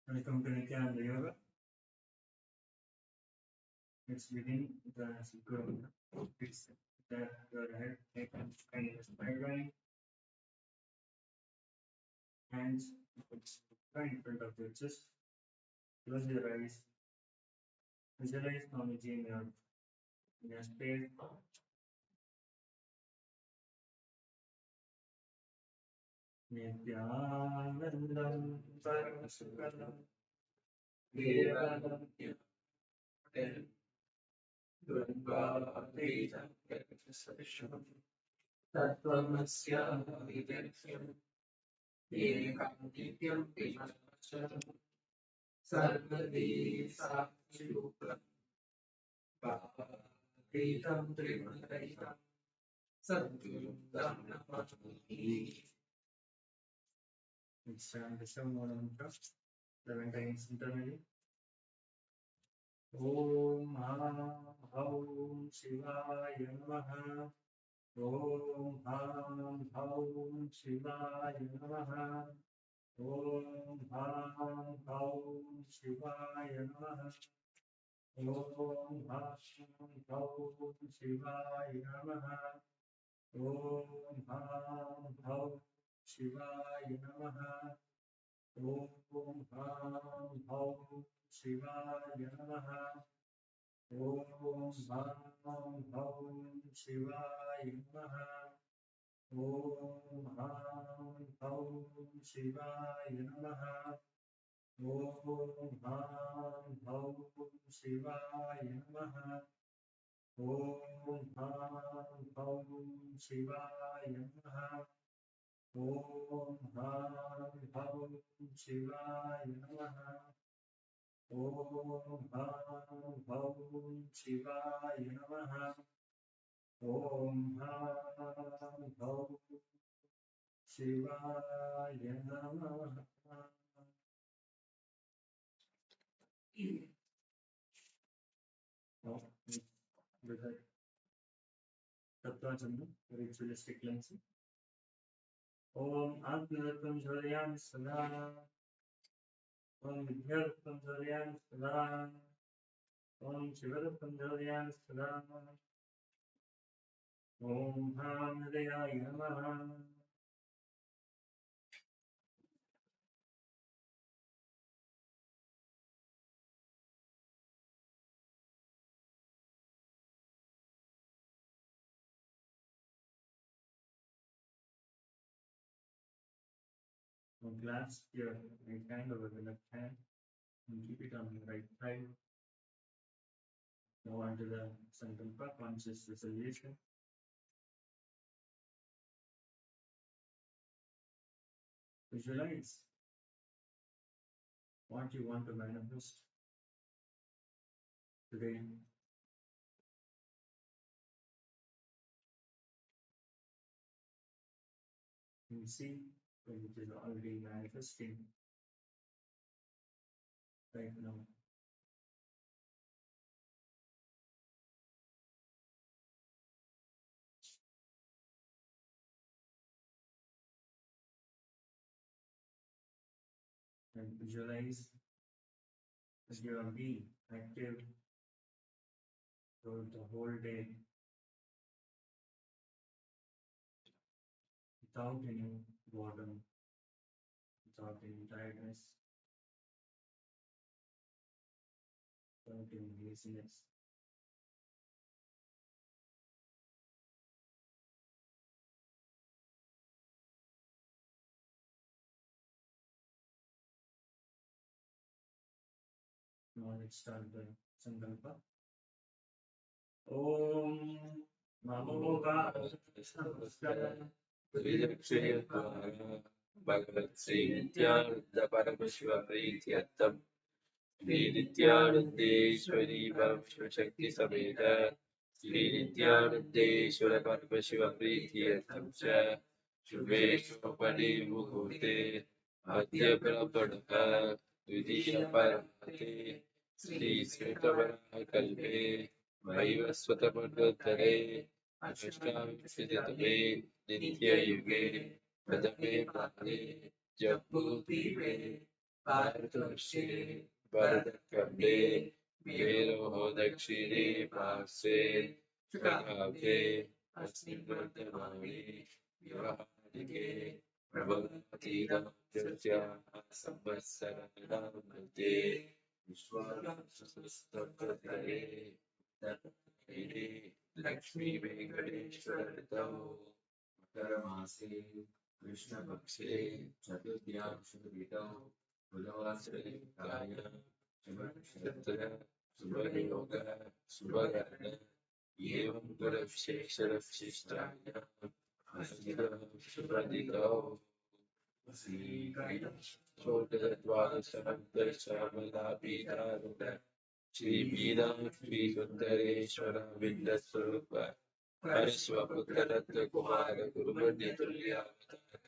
Welcome to Nithyananda Yoga. Let's begin the Scriptural. Please that your head, neck, and spine is spine line. Hands right in front of your chest. Close your eyes. Visualize Swamiji in your space. Nithyanandam Paramashivam Tatvamsya vidyam ekam nityam vinyasa sarvadi sakshirupam bhavatam trimadaitam sadgurum namami. Let's chant the Shamona mantra 11 times internally. Om Haum Shivaya Namaha. Om Haum Shivaya Namaha. Om Haum Shivaya Namaha. Om Haum Shivaya Namaha. Om Haum Shivaya Namaha. Om Haum Shivaya Namaha. Om Haum Shivaya Namaha. Om Haum Shivaya Namaha. Om Haum Shivaya Namaha. Om Haum Shivaya Namaha. Om Haum Shivaya Namaha. Om Haum Shivaya Namaha. Om Haum Shivaya Namaha. With that Tattva-Chandra, ritualistic cleansing. Om Atmanatam Jharayam Sada. Om Vidhyaratam Jharayam Sada. Om Shivaratam Jharayam Sada. Om Hamidayaya Namaha. Clasp your right hand over the left hand and keep it on the right side. Now on to the Sankalpa, conscious resolution. Visualize what you want to manifest today. You see when it is already manifesting right now. And visualize as you are being active throughout the whole day without any boredom, without any tiredness, without any laziness. Now let's start the Sankalpa. Om Mahavakya Bhagavat Sri Nithyananda Paramashiva Prithyatam Sri Nithyanandeshwari Paramashiva Shakti Sameda Sri Nithyanandeshwara Paramashiva Prithyatam Cha Shubhe Shubhani Muhurte Adya Brahmanaha Dvidiya Paramate Sri Sritavara Kalpe Vaivasvata Manvatare Ashtavishitame Nitya Yuge प्रथमे पादे जम्बूद्वीपे भारतवर्षे भरतखण्डे मेरोः दक्षिणे पार्श्वे शकाब्दे अस्मिन् वर्तमाने व्यवहारिके प्रभवतीनां संवत्सराणां मध्ये विश्वासस्तत्रये दत्तये लक्ष्मी वेङ्कटेश्वर ऋतौ मकरमासे कृष्णपक्षे चतुर्थ्यां शुभदिनौ बुधवासरे शुभनक्षत्र शुभयोग शुभकर्ण एवं गुणविशेषविशिष्टायां शुभदिनौ श्रीद्वादशाब्दश्यामलापीठारूढ श्रीमीनाक्षी सुन्दरेश्वर बिन्दस्वरूप परश्वपुत्ररत्नकुमार गुरुमण्यतुल्यावतार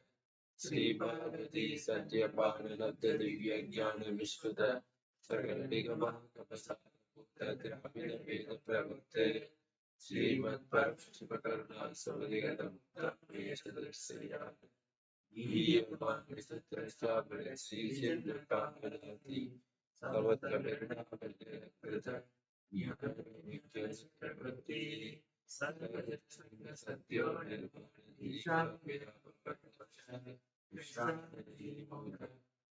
श्रीपार्वती सत्यपानलब्ध दिव्यज्ञान विश्रुत सकलनिगमागमसारभूतद्राविडवेदप्रवृत्ते श्रीमत्परमशिवकरुणा समधिगतमुक्तमेषदर्शया श्रीसिद्धकामनाति सर्वत्र विरणामल्यकृत ज्ञाननित्यचक्रवर्ती सत्यो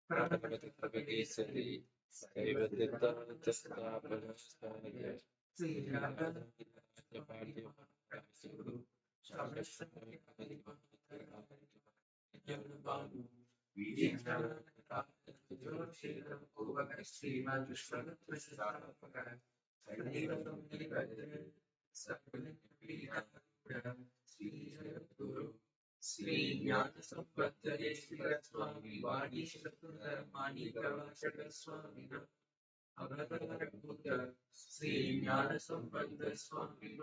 निर्वाणीशान्तिकेसरी सैवदत्तान्तस्थापनस्थाय श्री ज्ञान संपत्तये स्वामी वाणी शतधर्माणि प्रवाचक स्वामी अवतारभूत श्री ज्ञान संपन्न स्वामी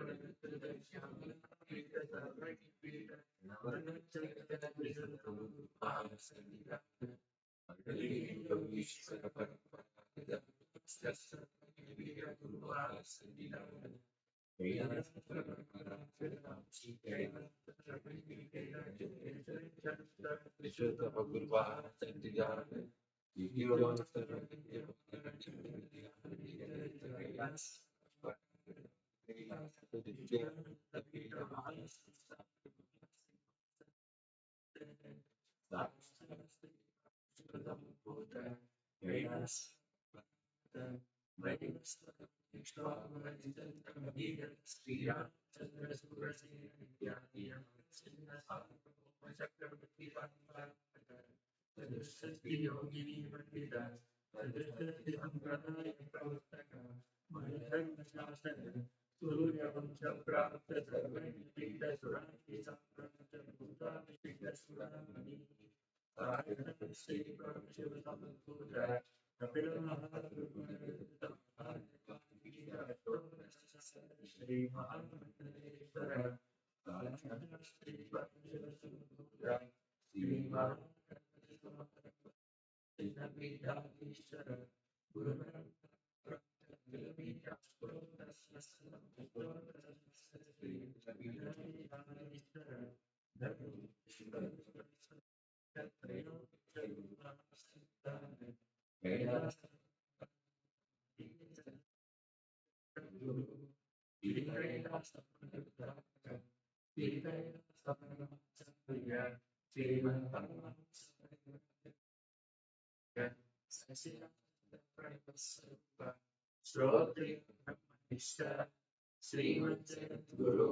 श्रीमद्गुरु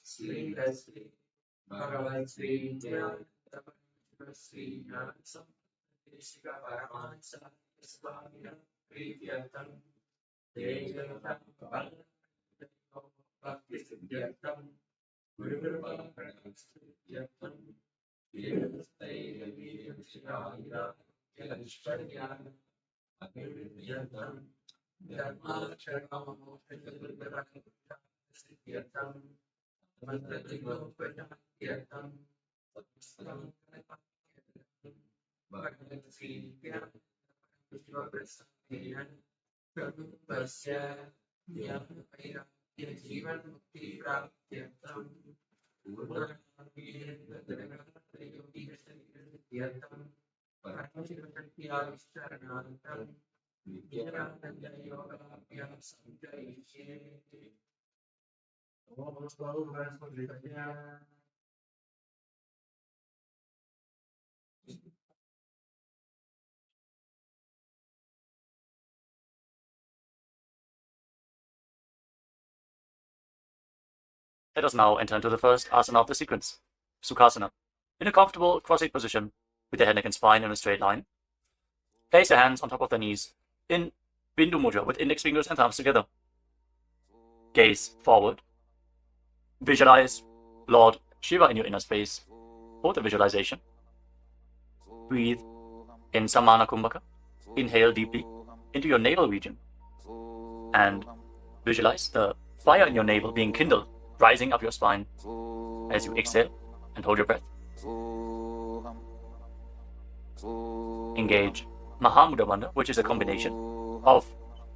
श्री भगवान श्री श्री स्वामी प्रीत्यर्थम भक्ति सिद्ध्यर्थम गुरुकृपार्थम जीवन मुक्ति प्राप्त्यर्थम Nithyananda Yoga Let us now enter into the first asana of the sequence, Sukhasana. In a comfortable cross-legged position, with the head, neck, and spine in a straight line, place your hands on top of the knees in Bindu Mudra with index fingers and thumbs together. Gaze forward. Visualize Lord Shiva in your inner space. Hold the visualization. Breathe in Samana Kumbhaka. Inhale deeply into your navel region. And visualize the fire in your navel being kindled, rising up your spine as you exhale and hold your breath. Engage Mahamudra Bandha, which is a combination of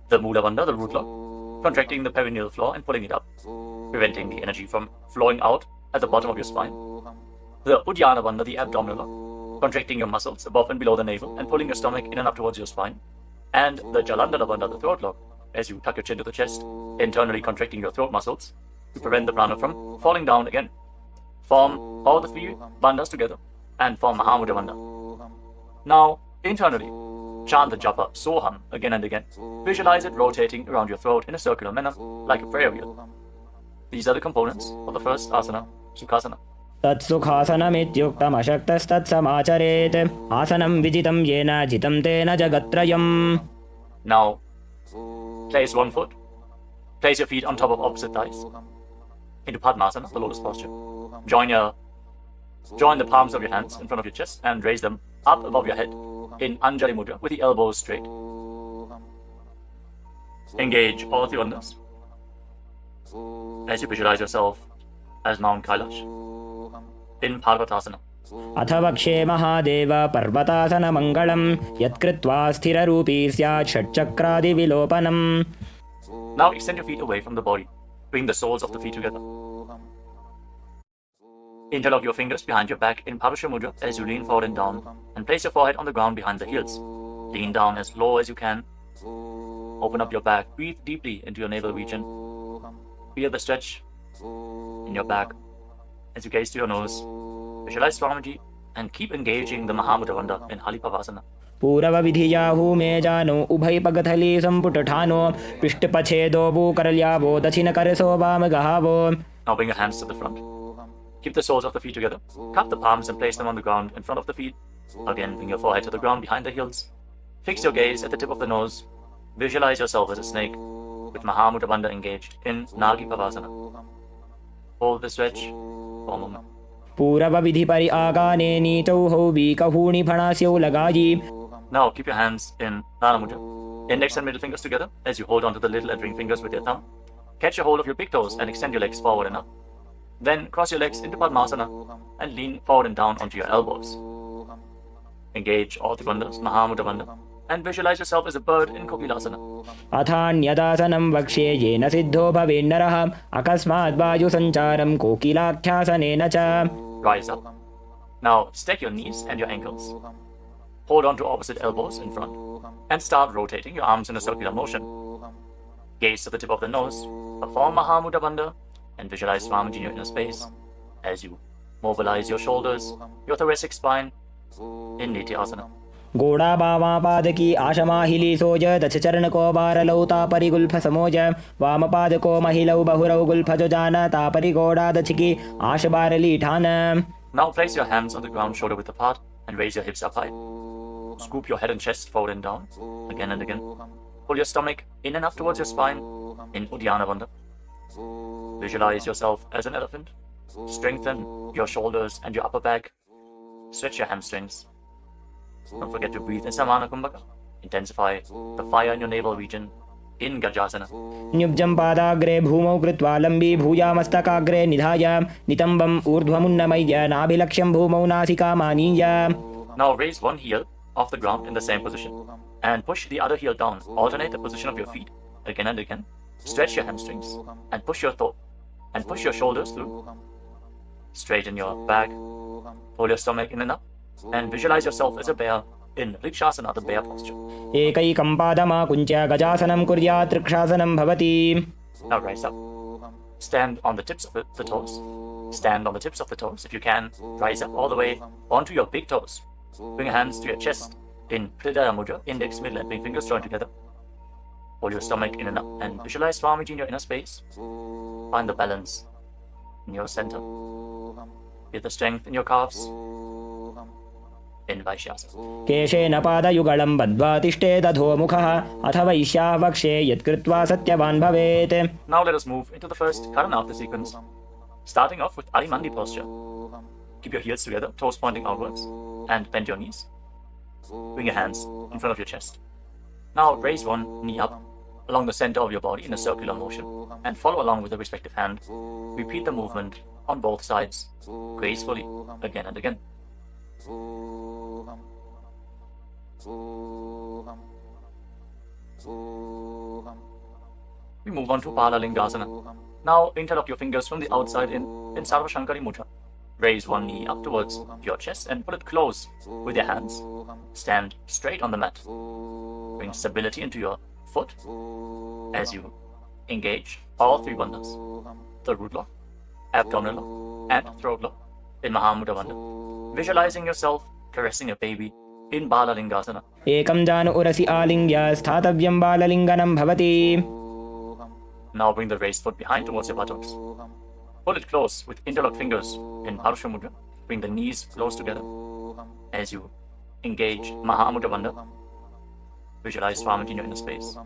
the Mula Bandha, the root lock, contracting the perineal floor and pulling it up, preventing the energy from flowing out at the bottom of your spine. The Uddiyana Bandha, the abdominal lock, contracting your muscles above and below the navel and pulling your stomach in and up towards your spine. And the Jalandhara Bandha, the throat lock, as you tuck your chin to the chest, internally contracting your throat muscles to prevent the prana from falling down again. Form all the three bandhas together and form Mahamudra Bandha. Now, internally, chant the japa Soham again and again. Visualize it rotating around your throat in a circular manner, like a prayer wheel. These are the components of the first asana, Sukhasana. तत्सुखासनमित्युक्तमशक्तस्तत्समाचरेत् आसनं विजितं येन जितं तेन जगत्त्रयम्. Now, place one foot. Place your feet on top of opposite thighs. Into Padmasana, the lotus posture. Join the palms of your hands in front of your chest and raise them up above your head in Anjali Mudra with the elbows straight. Engage all the bandhas as you visualize yourself as Mount Kailash in Parvatasana. अथ वक्षे महादेव पर्वतासनमङ्गलं यत्कृत्वा स्थिररूपी स्यात् षट्चक्रादिविलोपनम्. Now extend your feet away from the body. Bring the soles of the feet together. Interlock your fingers behind your back in Parasha Mudra as you lean forward and down, and place your forehead on the ground behind the heels. Lean down as low as you can. Open up your back. Breathe deeply into your navel region. Feel the stretch in your back as you gaze to your nose. Visualize Swamiji and keep engaging the Mahamudra Bandha in Halipavasana. पूरवविधियाहू मे जानो उभय पगथली संपुटठानो पृष्ठपछेदो भूकरल्यावो दक्षिणकरसो वामगहावो. Now bring your hands to the front. Keep the soles of the feet together. Cup the palms and place them on the ground in front of the feet. Again, bring your forehead to the ground behind the heels. Fix your gaze at the tip of the nose. Visualize yourself as a snake with Mahamudra Bandha engaged in Nagi Pavasana. Hold the stretch for a moment. पूरवविधि परि आगाने नीचौ बीकहूणि फणास्यौ लगायि. Now keep your hands in Dana Mudra. Index and middle fingers together as you hold on to the little and ring fingers with your thumb. Catch a hold of your big toes and extend your legs forward and up. Then cross your legs into Padmasana and lean forward and down onto your elbows. Engage all the bandhas, Mahamudra Bandha, and visualize yourself as a bird in Kokilasana. अथान्यदासनं वक्ष्ये येन सिद्धो भवेन्नरः अकस्मात् वायुसञ्चारं कोकिलाख्यासनेन च. Rise up. Now stack your knees and your ankles. Hold on to opposite elbows in front and start rotating your arms in a circular motion. Gaze to the tip of the nose, perform Mahamudra Bandha, and visualize Swamiji in your inner space as you mobilize your shoulders, your thoracic spine in Nityanasana. गोड़ा बावा पादकी आशमाहिली सोज दश चरण को बारलौ तापरि Gulf समोज वाम पाद को महिलौ बहुरौ Gulf जो जान तापरि गोड़ा दछकी आश बारली ठान. Now place your hands on the ground shoulder width apart and raise your hips up high. Scoop your head and chest forward and down again and again. Pull your stomach in and up towards your spine in Uddiyana Bandha. Visualize yourself as an elephant. Strengthen your shoulders and your upper back. Stretch your hamstrings. Don't forget to breathe in Samana Kumbhaka. Intensify the fire in your navel region in Gajasana. न्युब्जं पादाग्रे भूमौ कृत्वा लम्बी भूयामस्तकाग्रे निधाय नितम्बम् ऊर्ध्वमुन्नमय्य नाभिलक्ष्यं भूमौ नासिकामानीय. Now raise one heel off the ground in the same position and push the other heel down. Alternate the position of your feet again and again. Stretch your hamstrings and push your shoulders through. Straighten your back Pull your stomach in and up, and visualize yourself as a bear in Rikshasana, the bear posture. एकैकं पादमाकुञ्च्य गजासनं कुर्यात् ऋक्षासनं भवति. Now rise up. Stand on the tips of the toes. Stand on the tips of the toes. If you can, rise up all the way onto your big toes. Bring your hands to your chest in Hridaya Mudra, index, middle and ring fingers joined together. Pull your stomach in and up and visualize Swamiji in your inner space. Find the balance in your center. Feel the strength in your calves. In Vaishyasana. केशेन पादयुगलं बद्ध्वा तिष्ठेदधोमुखः अथ वैश्याः वक्षे यत्कृत्वा सत्यवान् भवेत्. Now let us move into the first karana of the sequence, starting off with Arimandi posture. Keep your heels together, toes pointing outwards, and bend your knees. Bring your hands in front of your chest. Now raise one knee up along the center of your body in a circular motion and follow along with the respective hand. Repeat the movement on both sides gracefully again and again. We move on to Palalingasana. Now interlock your fingers from the outside in Sarva Shankari Mudra. Raise one knee up towards your chest and pull it close with your hands. Stand straight on the mat. Bring stability into your foot as you engage all three bandhas: the root lock, abdominal lock, and throat lock in Mahamudra Bandha. Visualizing yourself caressing a baby in Balalingasana. एकं जानु उरसि आलिङ्ग्य स्थातव्यं बाललिङ्गनं भवति. Now bring the raised foot behind towards your buttocks. Pull it close with interlocked fingers in Parusha Mudra. Bring the knees close together as you engage Mahamudra Bandha. Visualize Swamiji in your inner space.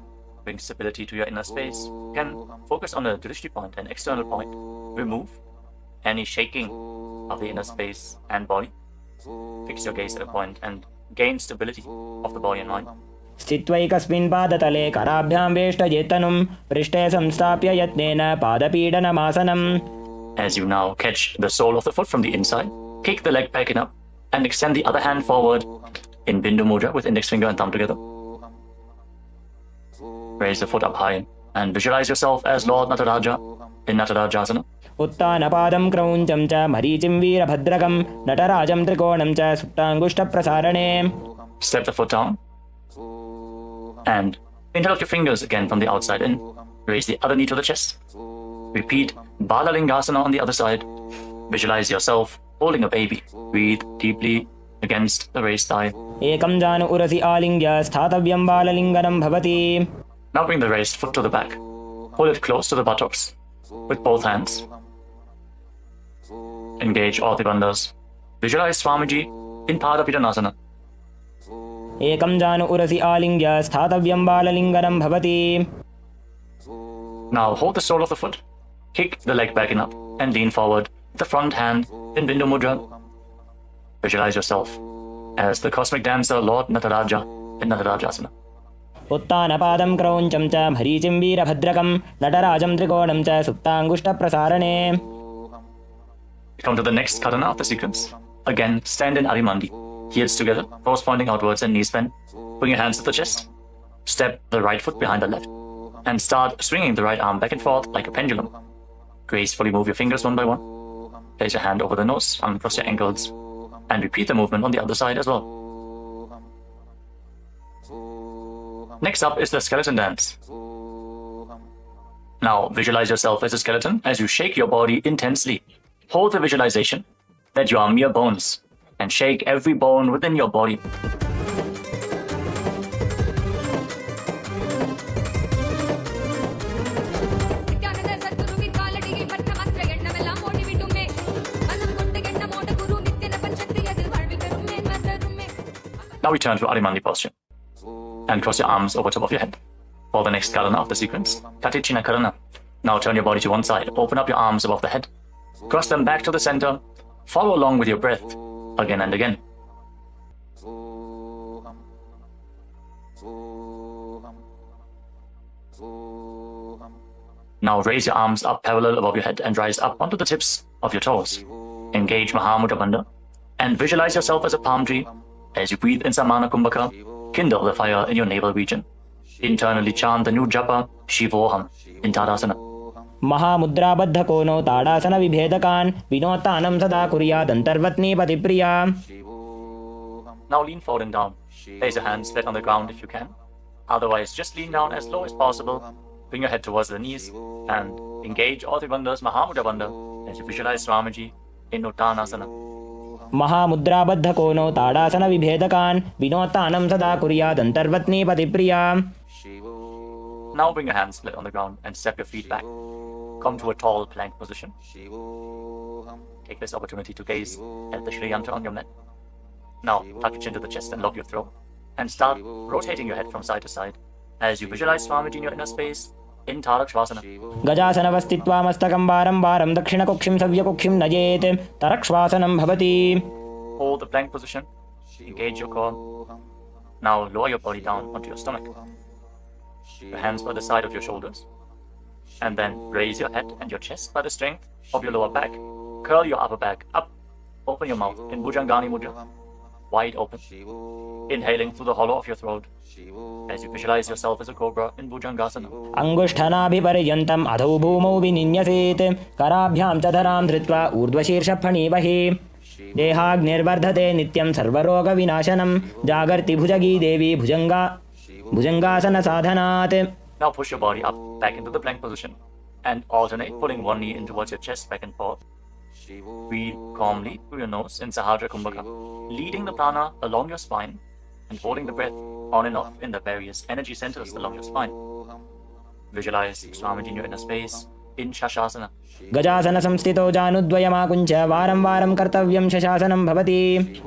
Bring stability to your inner space. You can focus on a drishti point, an external point. Remove any shaking of the inner space and body. Fix your gaze at a point and gain stability of the body and mind. स्थित्वैकस्मिन् पादतले कराभ्यां वेष्टयेत्तनुं पृष्ठे संस्थाप्य यत्नेन पादपीडनमासनम्. As you now catch the sole of the foot from the inside, kick the leg back and up and extend the other hand forward in Bindu Mudra with index finger and thumb together. Raise the foot up high and visualize yourself as Lord Nataraja in Natarajasana. उत्तानपादं क्रौञ्चं च मरीचिं वीरभद्रकं नटराजं त्रिकोणं च सुप्ताङ्गुष्ठप्रसारणे. Step the foot down and interlock your fingers again from the outside in. Raise the other knee to the chest. Repeat Balalingasana on the other side. Visualize yourself holding a baby. Breathe deeply against the raised thigh. एकं जानु उरसि आलिङ्ग्य स्थातव्यं बाललिङ्गनं भवति. Now bring the raised foot to the back. Pull it close to the buttocks with both hands. Engage all the bandhas. Visualize Swamiji in Padapidanasana. एकं जानु उरसि आलिङ्ग्य स्थातव्यं बाललिङ्गनं भवति. Now hold the sole of the foot, kick the leg back and up, and lean forward with the front hand in Bindu Mudra. Visualize yourself as the cosmic dancer Lord Nataraja in Natarajasana. उत्तानपादं क्रौञ्चं च मरीचिं वीरभद्रकं नटराजं त्रिकोणं च सुप्ताङ्गुष्ठप्रसारणे. Come to the next karana of the sequence. Again, stand in Arimandi. Heels together, toes pointing outwards and knees bent. Bring your hands to the chest. Step the right foot behind the left. And start swinging the right arm back and forth like a pendulum. Gracefully move your fingers one by one. Place your hand over the nose, arm across your ankles. And repeat the movement on the other side as well. Next up is the skeleton dance. Now visualize yourself as a skeleton as you shake your body intensely. Hold the visualization that you are mere bones and shake every bone within your body. Now we turn to Arimandi posture and cross your arms over top of your head. For the next karana of the sequence, Katichina Karana. Now turn your body to one side, open up your arms above the head. Cross them back to the center. Follow along with your breath again and again. Now raise your arms up parallel above your head and rise up onto the tips of your toes. Engage Mahamudra Bandha and visualize yourself as a palm tree. As you breathe in Samana Kumbhaka, kindle the fire in your navel region. Internally chant the new japa Shivoham in Tadasana. महामुद्राबद्धकोनो ताडासनविभेदकान् विनोत्तानं सदा कुर्यादन्तर्वत्नी पतिप्रिया. Now lean forward and down. Place your hands flat on the ground if you can. Otherwise, just lean down as low as possible. Bring your head towards the knees and engage all three bandhas, Mahamudra bandha, as you visualize Swamiji in Uttanasana. महामुद्राबद्धकोनो ताडासनविभेदकान् विनोत्तानं सदा कुर्यादन्तर्वत्नी पतिप्रिया. Now bring your hands flat on the ground and step your feet back. Come to a tall plank position. Take this opportunity to gaze at the Shri Yantra on your mat. Now tuck your chin to the chest and lock your throat. And start rotating your head from side to side as you visualize Swamiji in your inner space in Tarakshvasana. गजासनवस्थित्वा मस्तकं वारं वारं दक्षिणकुक्षिं सव्यकुक्षिं नयेत् तरक्ष्वासनं भवति. Hold the plank position. Engage your core. Now lower your body down onto your stomach. Your hands by the side of your shoulders. And then raise your head and your chest by the strength of your lower back. Curl your upper back up. Open your mouth in Bhujangani Mudra. Wide open. Inhaling through the hollow of your throat as you visualize yourself as a cobra in Bhujangasana. अङ्गुष्ठनाभिपर्यन्तम् अधौ भूमौ विनिन्यसेत् कराभ्यां च धरां धृत्वा ऊर्ध्वशीर्षफणीवहि. देहाग्निर्वर्धते नित्यं सर्वरोगविनाशनं जागर्ति भुजगी देवी भुजंगासन साधनात्. Now push your body up back into the plank position and alternate pulling one knee in towards your chest back and forth. Breathe calmly through your nose in Sahadra Kumbhaka, leading the prana along your spine and holding the breath on and off in the various energy centers along your spine. Visualize Swamiji in your inner space in Shashasana. गजासन संस्थितो जानुद्वयमाकुञ्च वारं वारं कर्तव्यं शशासनं भवति.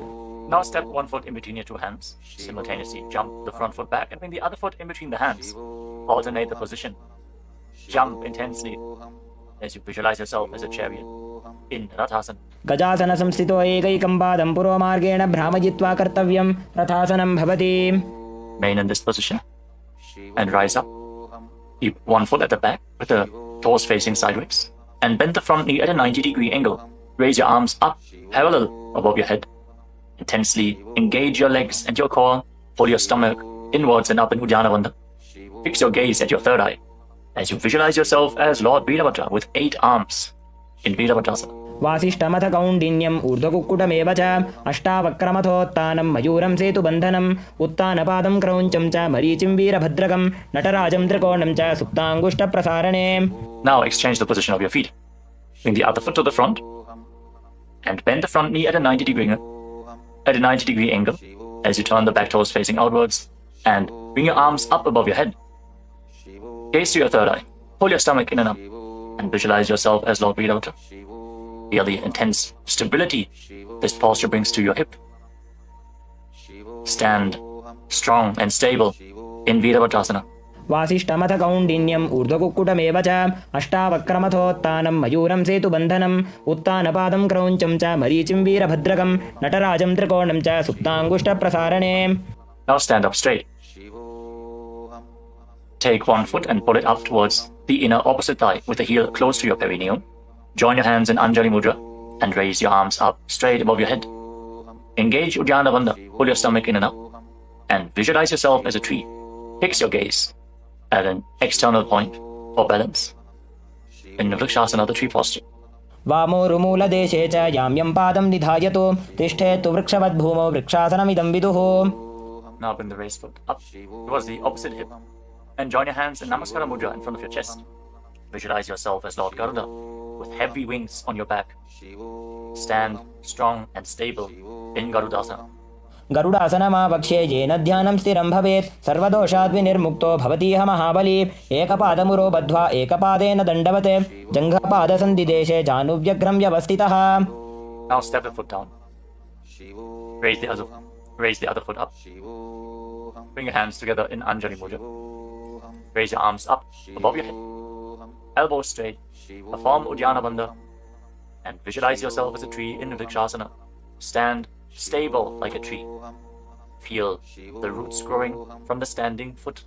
Now step one foot in between your two hands. Simultaneously jump the front foot back and bring the other foot in between the hands. Alternate the position. Jump intensely as you visualize yourself as a chariot in Rathasana. गजासन संस्थितो एकैकं पादं पूर्वमार्गेण भ्रामयित्वा कर्तव्यं रथासनं भवति. Remain in this position and rise up. Keep one foot at the back with the toes facing sideways and bend the front knee at a 90-degree angle. Raise your arms up parallel above your head. Intensely engage your legs and your core. Pull your stomach inwards and up in Uddiyana Bandha. Fix your gaze at your third eye as you visualize yourself as Lord Veerabhadra with 8 arms in Veerabhadrasana. वासिष्ठमथ कौण्डिन्यम् ऊर्ध्वकुक्कुटमेव च अष्टावक्रमथोत्तानं मयूरं सेतुबन्धनम् उत्तानपादं क्रौञ्चं च मरीचिं वीरभद्रकं नटराजं त्रिकोणं च सुप्ताङ्गुष्ठप्रसारणे. Now exchange the position of your feet. Bring the other foot to the front and bend the front knee at a 90-degree angle as you turn the back toes facing outwards and bring your arms up above your head. Gaze to your third eye. Pull your stomach in and up and visualize yourself as Lord Veerabhadra. Feel the intense stability this posture brings to your hip. Stand strong and stable in Veerabhadrasana. वासिष्ठमथ कौण्डिन्यम् ऊर्ध्वकुक्कुटमेव च अष्टावक्रमथोत्तानं मयूरं सेतुबन्धनम् उत्तानपादं क्रौञ्चं च मरीचिं वीरभद्रकं नटराजं त्रिकोणं च सुप्ताङ्गुष्ठप्रसारणे. Now stand up straight. Take one foot and pull it up towards the inner opposite thigh with the heel close to your perineum. Join your hands in Anjali Mudra and raise your arms up straight above your head. Engage Uddiyana Bandha. Pull your stomach in and up and visualize yourself as a tree. Fix your gaze at an external point for balance in Vrikshasana, the tree posture. वामोरुमूलदेशे च याम्यं पादं निधायतु तिष्ठेत्तु वृक्षवद्भूमौ वृक्षासनमिदं विदुः. Now bring the raised foot up towards the opposite hip and join your hands in Namaskara Mudra in front of your chest. Visualize yourself as Lord Garuda with heavy wings on your back. Stand strong and stable in Garudasana. गरुडासनमावक्ष्ये येन ध्यानं स्थिरं भवेत् सर्वदोषाद् विनिर्मुक्तो भवतीह महाबली. एकपादमुरो बद्ध्वा एकपादेन दण्डवत् जङ्घपादसन्धिदेशे जानुव्यग्रं व्यवस्थितः. Now step the foot down. Raise the other foot up. Bring your hands together in Anjali Mudra. Raise your arms up above your head. Elbows straight. Perform Uddiyana Bandha and visualize yourself as a tree in Vrikshasana. Stand stable like a tree. Feel the roots growing from the standing foot.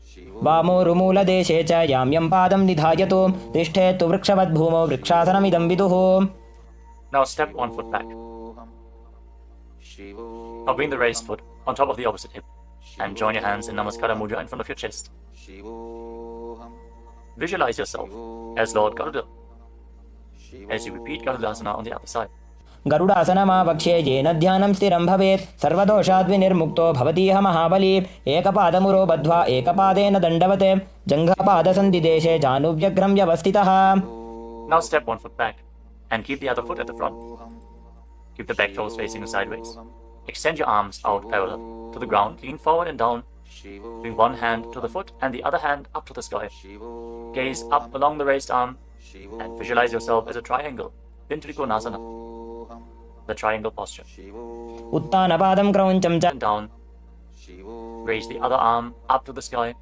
वामोरुमूलदेशे च याम्यं पादं निधायतु तिष्ठेत्तु वृक्षवद्भूमौ वृक्षासनमिदं विदुः. Now step one foot back. Now bring the raised foot on top of the opposite hip and join your hands in Namaskara Mudra in front of your chest. visualize yourself as Lord Garuda as you repeat Garudasana on the other side. गरुडासनमावक्ष्ये येन ध्यानं स्थिरं भवेत् सर्वदोषाद्विनिर्मुक्तो भवतीह महाबली एकपादमुरो बद्ध्वा एकपादेन दण्डवत् जङ्घापादसन्धिदेशे जानुव्यग्रं व्यवस्थितः. Now step one foot back and keep the other foot at the front. Keep the back toes facing sideways. Extend your arms out parallel to the ground, lean forward and down. Bring one hand to the foot and the other hand up to the sky. Gaze up along the raised arm and visualize yourself as a triangle in Trikonasana, the triangle posture. उत्तानपादं क्रौञ्चं च And down. Raise the other arm up to the sky.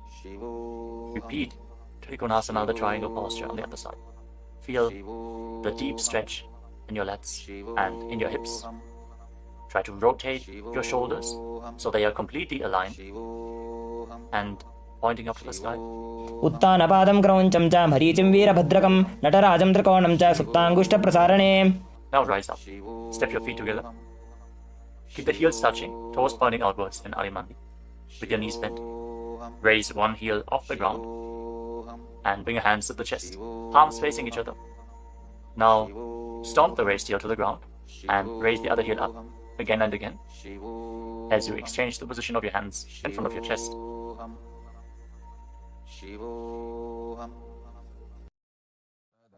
Repeat Trikonasana, the triangle posture on the other side. Feel the deep stretch in your lats and in your hips. Try to rotate your shoulders so they are completely aligned and pointing up to the sky. उत्तानपादं क्रौञ्चं च मरीचिं वीरभद्रकं नटराजं त्रिकोणं च सुप्ताङ्गुष्ठप्रसारणे. Now rise up. Step your feet together. Keep the heels touching, toes pointing outwards in Arimandi with your knees bent. Raise one heel off the ground and bring your hands to the chest, palms facing each other. Now stomp the raised heel to the ground and raise the other heel up again and again as you exchange the position of your hands in front of your chest.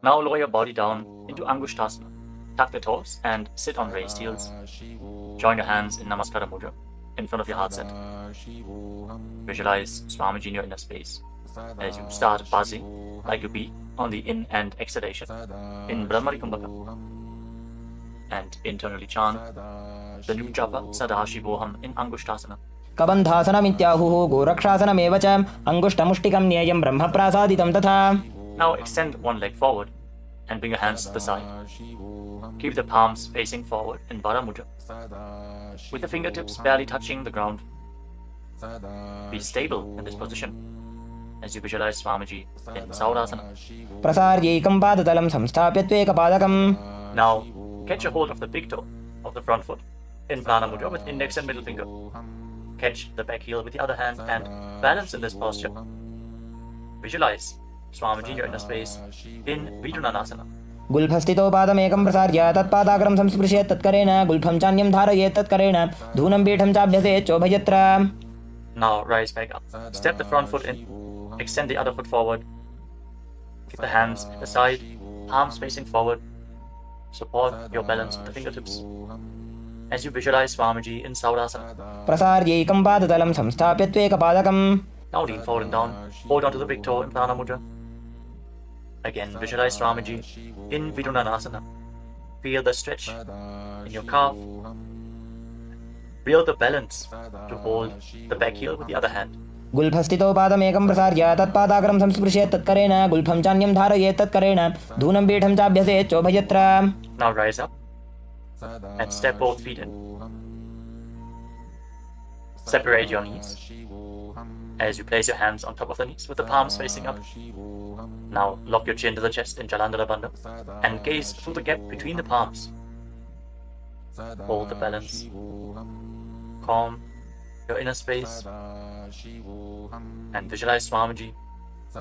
Now lower your body down into Angushtasana. Tuck the toes and sit on raised heels. Join your hands in Namaskara Mudra in front of your heart center. Visualize Swamiji in your inner space as you start buzzing like a bee on the in and exhalation in Brahmari Kumbhaka. And internally chant the new japa Sadashivoham in Angushtasana. कबन्धासनमित्याहुः गोरक्षासनमेव च अङ्गुष्ठमुष्टिकं न्येयं ब्रह्मप्रासादितं तथा. Now extend one leg forward and bring your hands to the side. Keep the palms facing forward in Vara Mudra with the fingertips barely touching the ground. Be stable in this position as you visualize Swamiji in Saurasana. प्रसार्यैकं पादतलं संस्थाप्य त्वेकपादकम्. Now catch a hold of the big toe of the front foot in Prana Mudra with index and middle finger. Catch the back heel with the other hand and balance in this posture. Visualize Swamiji in your inner space in Vidunanasana. गुल्फस्थितो पादमेकं प्रसार्य तत्पादाग्रं संस्पृशेत् तत्करेण गुल्फं चान्यं धारयेत् तत्करेण धूनं पीठं चाभ्यसेत् चोभयत्र. Now rise back up. Step the front foot in. Extend the other foot forward. Keep the hands at the side, palms facing forward. Support your balance with the fingertips as you visualize Swamiji in Saurasana. प्रसार्यैकं पादतलं संस्थाप्य त्वेकपादकम्. Now lean forward and down. Hold onto the big toe in Prana Mudra. Again, visualize Swamiji in Vidunanasana. Feel the stretch in your calf. Feel the balance to hold the back heel with the other hand. गुल्फस्थितो पादमेकं प्रसार्य तत्पादाग्रं संस्पृशेत् तत्करेण गुल्फं चान्यं धारयेत् तत्करेण धूनं पीठं चाभ्यसेत् चोभयत्र. Now rise up and step both feet in. Separate your knees as you place your hands on top of the knees with the palms facing up. Now lock your chin to the chest in Jalandhara Bandha and gaze through the gap between the palms. Hold the balance. Calm your inner space and visualize Swamiji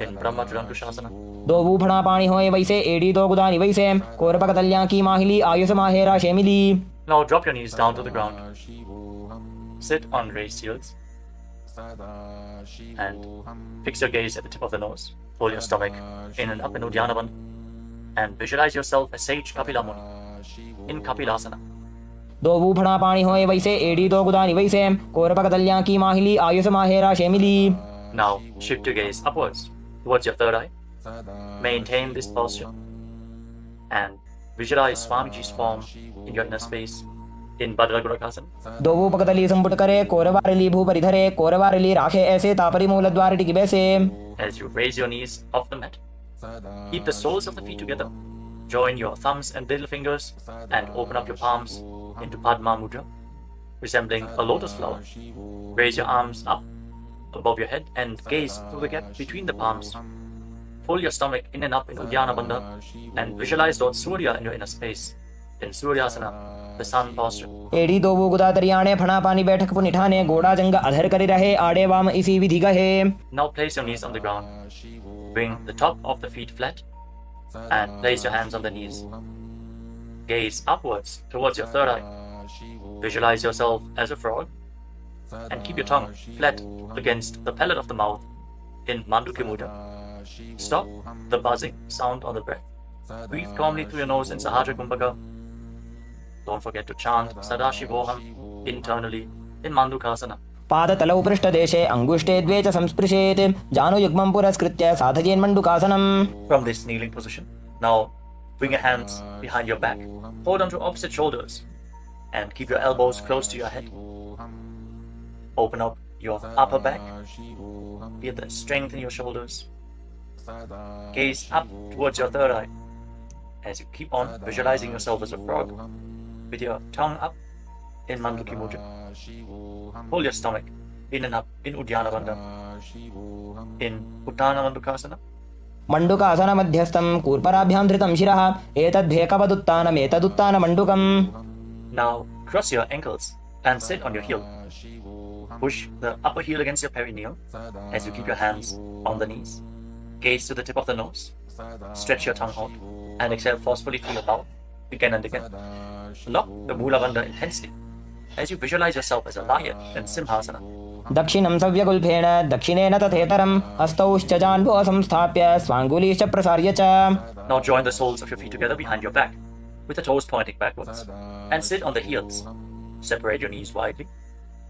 in Brahma Trilankushasana. दो बूफड़ा पानी होए वैसे एड़ी दो गुदानी वैसे कोरपक तल्या की माहिली Ayush माहेरा शेमिली. Now drop your knees down to the ground. Sit on raised heels and fix your gaze at the tip of the nose. Pull your stomach in and up in Uddiyana Bandha and visualize yourself as Sage Kapila Muni in Kapilasana. दो बूफड़ा पानी होए वैसे एड़ी दो गुदानी वैसे कोरपक तल्या की माहिली Ayush माहेरा शेमिली. Now shift your gaze upwards towards your third eye. Maintain this posture and visualize Swamiji's form in your inner space in Bhadragurakasana. दो बूपकतली संपुट करे कोरवारली भूपरिधरे कोरवारली राखे ऐसे तापरी मूलद्वार टिकी बैसे. As you raise your knees off the mat, keep the soles of the feet together. Join your thumbs and little fingers and open up your palms into Padma Mudra, resembling a lotus flower. Raise your arms up above your head and gaze through the gap between the palms. Pull your stomach in and up in Uddiyana Bandha and visualize Lord Surya in your inner space in Suryasana. the sun posture. एड़ी दो वो गुदा तरियाणे फणा पानी बैठक पुनिठाने गोड़ा जंग अधर करी रहे आड़े वाम इसी विधि गहे. Now place your knees on the ground. Bring the top of the feet flat and place your hands on the knees. Gaze upwards towards your third eye. Visualize yourself as a frog and keep your tongue flat against the palate of the mouth in Mandukya Mudra. Stop the buzzing sound on the breath. Breathe calmly through your nose in Sahaja Kumbhaka. Don't forget to chant Sadashivoham internally in Mandukasana. पादतलौ पृष्ठदेशे अङ्गुष्ठे द्वे च संस्पृशेत् जानुयुग्मं पुरस्कृत्य साधयेन्मण्डुकासनम्. From this kneeling position, now bring your hands behind your back. Hold on to opposite shoulders and keep your elbows close to your head. Open up your upper back. Feel the strength in your shoulders. Gaze up towards your third eye as you keep on visualizing yourself as a frog with your tongue up in Mandukya Mudra. Hold your stomach in and up in Uddiyana Bandha, in Uttana Mandukasana. मण्डुकासन मध्यस्थं कूर्पराभ्यां धृतं शिरः एतद्भेकवदुत्तानम् एतदुत्तान मण्डुकम्. Now cross your ankles and sit on your heel. Push the upper heel against your perineum as you keep your hands on the knees. Gaze to the tip of the nose. Stretch your tongue out and exhale forcefully through your mouth again and again. Lock the Mula Bandha intensely as you visualize yourself as a lion in Simhasana. दक्षिणं सव्यगुल्फेण दक्षिणेन तथेतरम् हस्तौश्च जान्वो संस्थाप्य स्वाङ्गुलीश्च प्रसार्य च. Now join the soles of your feet together behind your back with the toes pointing backwards and sit on the heels. Separate your knees widely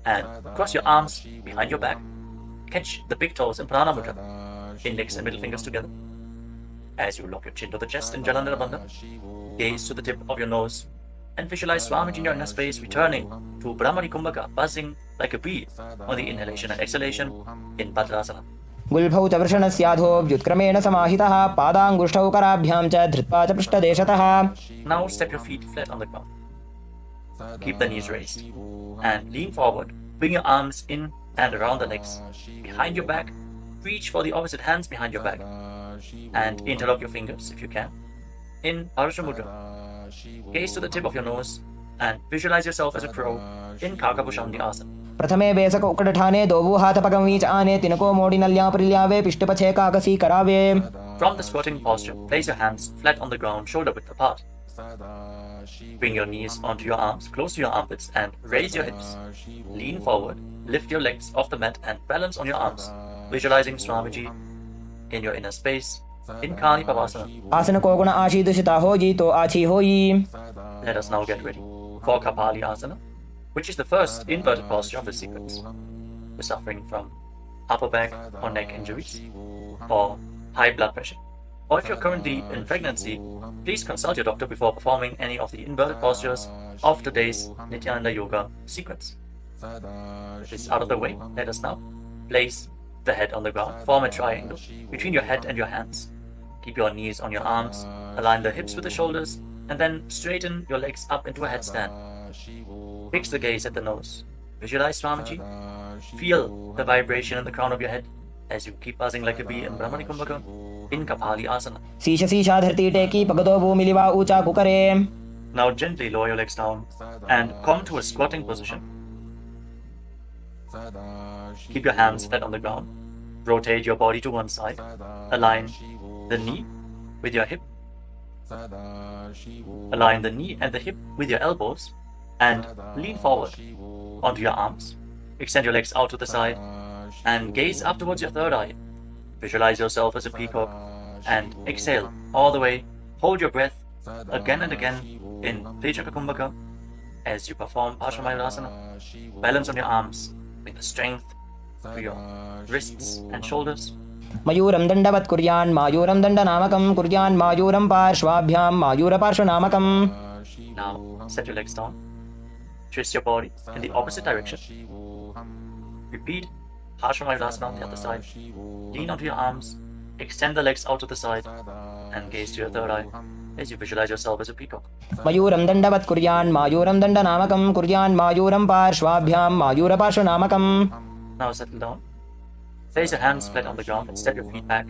and cross your arms behind your back. Catch the big toes in Prana Mudra, index and middle fingers together. As you lock your chin to the chest in Jalandhara Bandha, gaze to the tip of your nose and visualize Swamiji in your inner space returning to Brahmani Kumbhaka, buzzing like a bee on the inhalation and exhalation in Bhadrasana. गुल्फौ च वृषणस्याधो व्युत्क्रमेण समाहितः पादाङ्गुष्ठौ कराभ्यां च धृत्वा च पृष्ठदेशतः. Now step your feet flat on the ground. Keep the knees raised and lean forward. Bring your arms in and around the legs. Behind your back, reach for the opposite hands behind your back and interlock your fingers if you can in Parasha Mudra. Gaze to the tip of your nose and visualize yourself as a crow in Kakabhushandi Asana. प्रथमे बेसक उकडठाने दोवु हाथ पगमीच आने तिनको मोड़ी नल्या प्रिल्यावे पिष्टपछे काकसी करावे. From the squatting posture, place your hands flat on the ground, shoulder width apart. Bring your knees onto your arms, close to your armpits, and raise your hips. Lean forward, lift your legs off the mat, and balance on your arms, visualizing Swamiji in your inner space in Kali Pavasana. आसन को गुण आशीदुषिता होई तो आछी होई. Let us now get ready for Kapali Asana, which is the first inverted posture of the sequence. You're suffering from upper back or neck injuries or high blood pressure, or if you're currently in pregnancy, please consult your doctor before performing any of the inverted postures of today's Nithyananda Yoga sequence. With this out of the way, let us now place the head on the ground. Form a triangle between your head and your hands. Keep your knees on your arms, align the hips with the shoulders, and then straighten your legs up into a headstand. Fix the gaze at the nose. Visualize Swamiji. Feel the vibration in the crown of your head as you keep buzzing like a bee in Brahmani Kumbhaka in Kapali Asana. शीश शीशा धरती टेकी पगदो भूमिलिवा ऊंचा कुकरे. Now gently lower your legs down and come to a squatting position. Keep your hands flat on the ground. Rotate your body to one side. Align the knee with your hip. Align the knee and the hip with your elbows and lean forward onto your arms. Extend your legs out to the side and gaze up towards your third eye. Visualize yourself as a peacock and exhale all the way. Hold your breath again and again in Tejaka Kumbhaka as you perform Parsvamayurasana. Balance on your arms with the strength to your wrists and shoulders. मयूरं दण्डवत् कुर्यान् मायूरं दण्डनामकं कुर्यान् मायूरं पार्श्वाभ्यां मायूरपार्श्वनामकम्. Now set your legs down. Twist your body in the opposite direction. Repeat Parsvamayurasana on the other side. Lean onto your arms. Extend the legs out to the side and gaze to your third eye as you visualize yourself as a peacock. मयूरं दण्डवत् कुर्यान् मायूरं दण्डनामकं कुर्यान् मायूरं पार्श्वाभ्यां मायूरपार्श्वनामकम्. Now settle down. Place your hands flat on the ground and step your feet back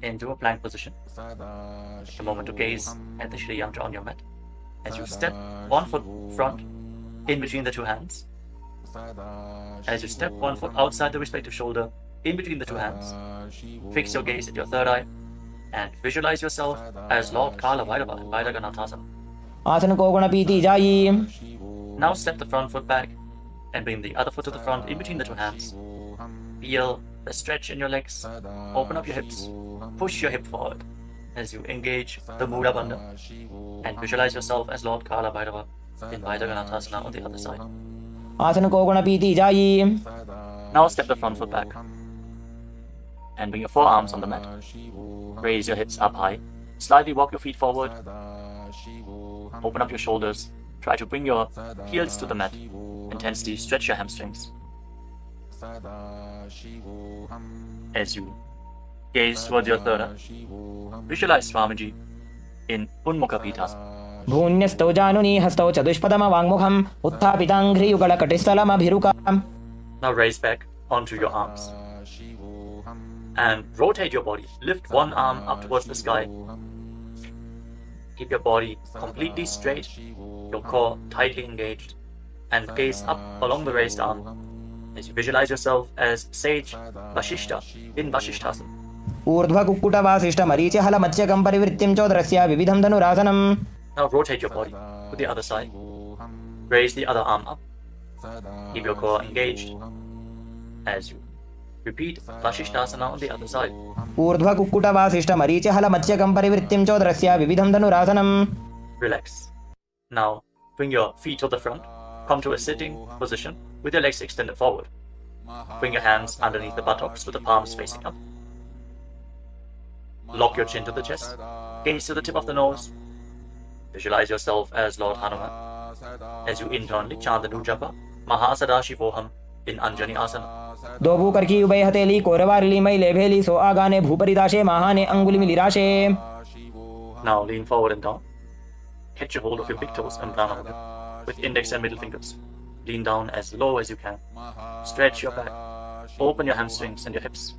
into a plank position. Take a moment to gaze at the Shri Yantra on your mat. as you step one foot front in between the two hands. As you step one foot outside the respective shoulder in between the two hands, fix your gaze at your third eye and visualize yourself as Lord Kala Bhairava in Bhairaganathasan. आसन को गुण पीती जाई. Now step the front foot back and bring the other foot to the front in between the two hands. Feel the stretch in your legs. Open up your hips. Push your hip forward as you engage the Mula Bandha and visualize yourself as Lord Kala Bhairava in Bhairaganathasan on the other side. आसन को गुण पीती जाई. Now step the front foot back and bring your forearms on the mat. Raise your hips up high. Slightly walk your feet forward. Open up your shoulders. Try to bring your heels to the mat. Intensely stretch your hamstrings. As you gaze towards your third eye, visualize Swamiji in Unmukha Pithasana. भून्यस्तौ जानुनी हस्तौ चतुष्पदम वाङ्मुखम् उत्थापिताङ्घ्रियुगलकटिस्थलमभिरुकाम्. Now raise back onto your arms and rotate your body. Lift one arm up towards the sky. Keep your body completely straight, your core tightly engaged, and gaze up along the raised arm as you visualize yourself as Sage Vashishta in Vashishthasana. ऊर्ध्वकुक्कुटवासिष्ठमरीचिहलमत्स्यकं परिवृत्तिं चोदरस्य विविधं धनुरासनम्. Now rotate your body to the other side. Raise the other arm up. Keep your core engaged as you repeat Vashishthasana on the other side. ऊर्ध्वकुक्कुटवासिष्ठमरीचिहलमत्स्यकं परिवृत्तिं चोदरस्य विविधं धनुरासनम्. Relax. Now bring your feet to the front. Come to a sitting position with your legs extended forward. Bring your hands underneath the buttocks with the palms facing up. Lock your chin to the chest. Gaze to the tip of the nose. Visualize yourself as Lord Hanuman as you internally chant the Nujapa Mahasadashivoham in Anjani Asana. दो भूकर्की उभय हथेली कोरवारली मई लेभेली सो आगाने भूपरिदाशे महाने अंगुली मिलिराशे. Now lean forward and down. Catch a hold of your big toes and pranayama with index and middle fingers. Lean down as low as you can. Stretch your back. Open your hamstrings and your hips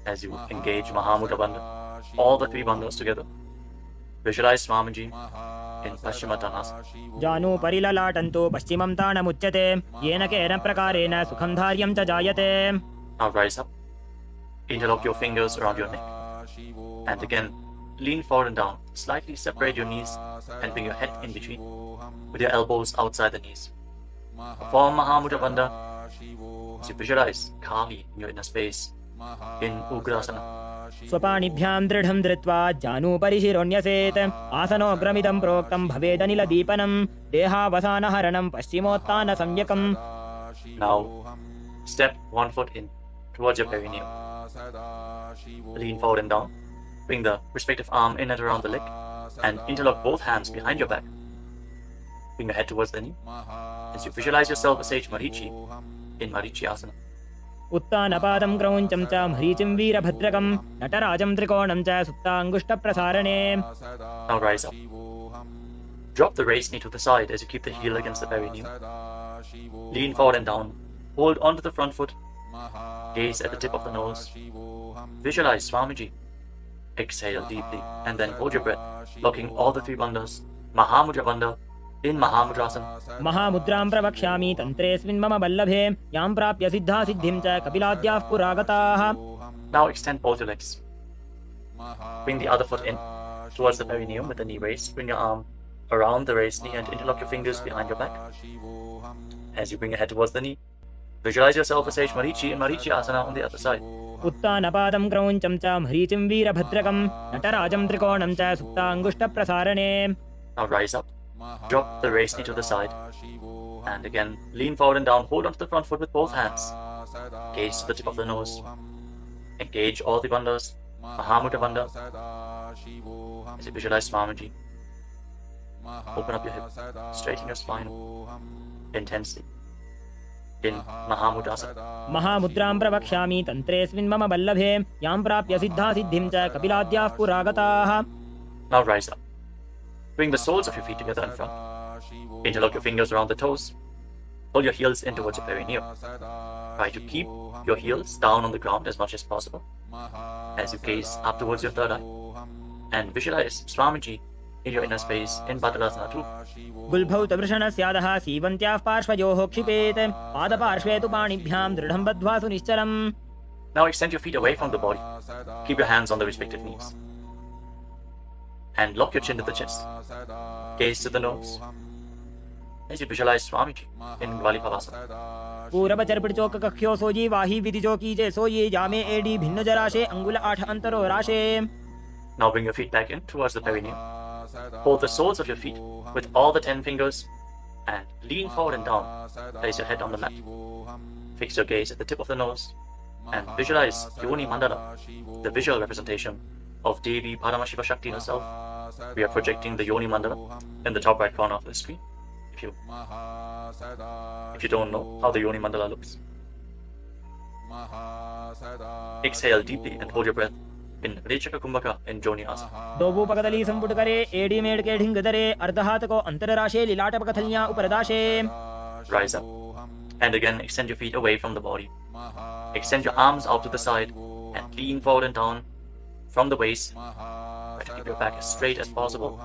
as you engage Mahamudra Bandha, all the three bandhas together. Visualize Swamiji in Paschimottanasana. जानु परिललाटन्तो पश्चिमं ताणमुच्यते येन केन प्रकारेण सुखं धार्यं च जायते. Now rise up. Interlock your fingers around your neck. And again, lean forward and down. Slightly separate your knees and bring your head in between with your elbows outside the knees. Perform Mahamudra Bandha as you visualize Kali in your inner space in Ugrasana. स्वपाणिभ्यां दृढं धृत्वा जानुपरिशिरोऽन्यसेत् आसनोऽग्रमिदं प्रोक्तं भवेदनिलदीपनं देहावसानहरणं पश्चिमोत्तानसंज्ञकम्. Now step one foot in towards your perineum. Lean forward and down. Bring the respective arm in and around the leg and interlock both hands behind your back. Bring your head towards the knee as you visualize yourself as Sage Marichi in Marichi Asana. उत्तानपादं क्रौञ्चं च मरीचिं वीरभद्रकं नटराजं त्रिकोणं च सुप्ताङ्गुष्ठप्रसारणे. Now rise up. Drop the raised knee to the side as you keep the heel against the perineum. Lean forward and down. Hold onto the front foot. Gaze at the tip of the nose. Visualize Swamiji. Exhale deeply and then hold your breath, locking all the three bandhas. Mahamudra Bandha in Mahamudrasana. महामुद्रां प्रवक्ष्यामि तन्त्रेऽस्मिन् मम वल्लभे यां प्राप्य सिद्धा सिद्धिं च कपिलाद्याः पुरागताः. Now extend both your legs. Bring the other foot in towards the perineum with the knee raised. Bring your arm around the raised knee and interlock your fingers behind your back. As you bring your head towards the knee, visualize yourself as Sage Marichi in Marichi Asana on the other side. उत्तानपादं क्रौञ्चं च मरीचिं वीरभद्रकं नटराजं त्रिकोणं च सुप्ताङ्गुष्ठप्रसारणे. Now rise up. Drop the raised knee to the side. And again, lean forward and down. Hold onto the front foot with both hands. Gaze to the tip of the nose. Engage all the bandhas. Mahamudra Bandha. As you visualize Swamiji. Open up your hip. Straighten your spine. Intensely. In Mahamudrasana. महामुद्रां प्रवक्ष्यामि तन्त्रेऽस्मिन् मम वल्लभे यां प्राप्य सिद्धा सिद्धिं च कपिलाद्याः पुरागताः. Now rise up. Bring the soles of your feet together in front. Interlock your fingers around the toes. Pull your heels in towards your perineum. Try to keep your heels down on the ground as much as possible as you gaze up towards your third eye. And visualize Swamiji in your inner space in Padadasana too. गुल्भौ तवृषणस्यादः सीवन्त्याः पार्श्वयोः क्षिपेत् पादपार्श्वे तु पाणिभ्यां दृढं बद्ध्वा सुनिश्चलम्. Now extend your feet away from the body. Keep your hands on the respective knees. And lock your chin to the chest. Gaze to the nose. As you visualize Swamiji in Gvalipavasana. पूरब चरपिट चौक कख्यो सोजी वाही विधि जो कीजे सोये जामे AD भिन्न जराशे अंगुल 8 अंतरो राशे. Now bring your feet back in towards the perineum. Hold the soles of your feet with all the 10 fingers and lean forward and down. Place your head on the mat. Fix your gaze at the tip of the nose and visualize Yoni Mandala, the visual representation of Devi Paramashiva Shakti herself. We are projecting the Yoni Mandala in the top right corner of the screen. If you don't know how the Yoni Mandala looks. Exhale deeply and hold your breath in Rechaka Kumbhaka in Joni Asana. दोबू पकदली संपुट करे AD made के ढिंग दरे अर्धहात को अंतर राशे लीलाट पकथलियां ऊपर दाशे. Rise up and again extend your feet away from the body. Extend your arms out to the side and lean forward and down from the waist. Try to keep your back as straight as possible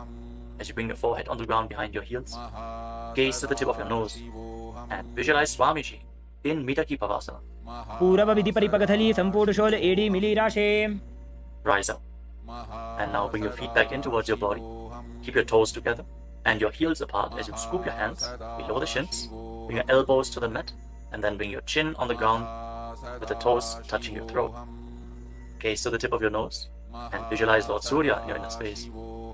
as you bring your forehead on the ground behind your heels. Gaze to the tip of your nose and visualize Swamiji in Mitaki Pavasana. पूरब विधि परिपकथली संपूर्ण शोल एडी मिली राशे. Rise up and now bring your feet back in towards your body. Keep your toes together and your heels apart as you scoop your hands below the shins. Bring your elbows to the mat and then bring your chin on the ground with the toes touching your throat. Gaze to the tip of your nose and visualize Lord Surya in your inner space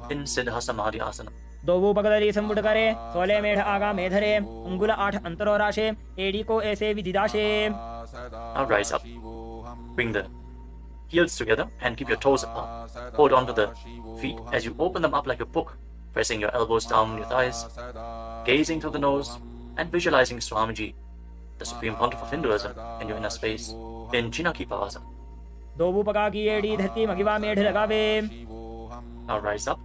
in Siddha Samadhi Asana. दोबू पकदली संपुट करे 16 मेढ़ आगा मेधरे अंगुल 8 अंतरो राशे AD को ऐसे विधि दाशे. Now rise up. Bring the heels together and keep your toes apart. Hold on to the feet as you open them up like a book, pressing your elbows down on your thighs, gazing through the nose and visualizing Swamiji, the Supreme Pontiff of Hinduism, in your inner space in Chinaki Pavasana. दोबू पका की AD धरती मगिवा मेढ़ लगावे. Now rise up.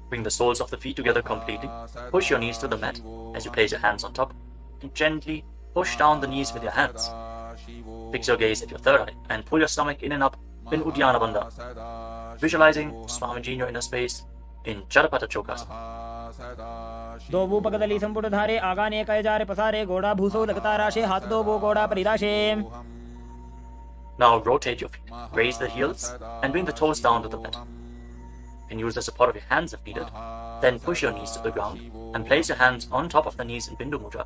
Bring the soles of the feet together completely. Push your knees to the mat as you place your hands on top and gently push down the knees with your hands. Fix your gaze at your third eye and pull your stomach in and up in Uddiyana Bandha. Visualizing Swamiji in your inner space in Charapata Chokasana. दोबू पकदली संपुट धारे आगा ने कय जारे पसारे गोड़ा भूसो लगता राशे हाथ दोबू गोड़ा परिदाशे. Now rotate your feet. Raise the heels and bring the toes down to the mat. You can use the support of your hands if needed. Then push your knees to the ground and place your hands on top of the knees in Bindu Mudra.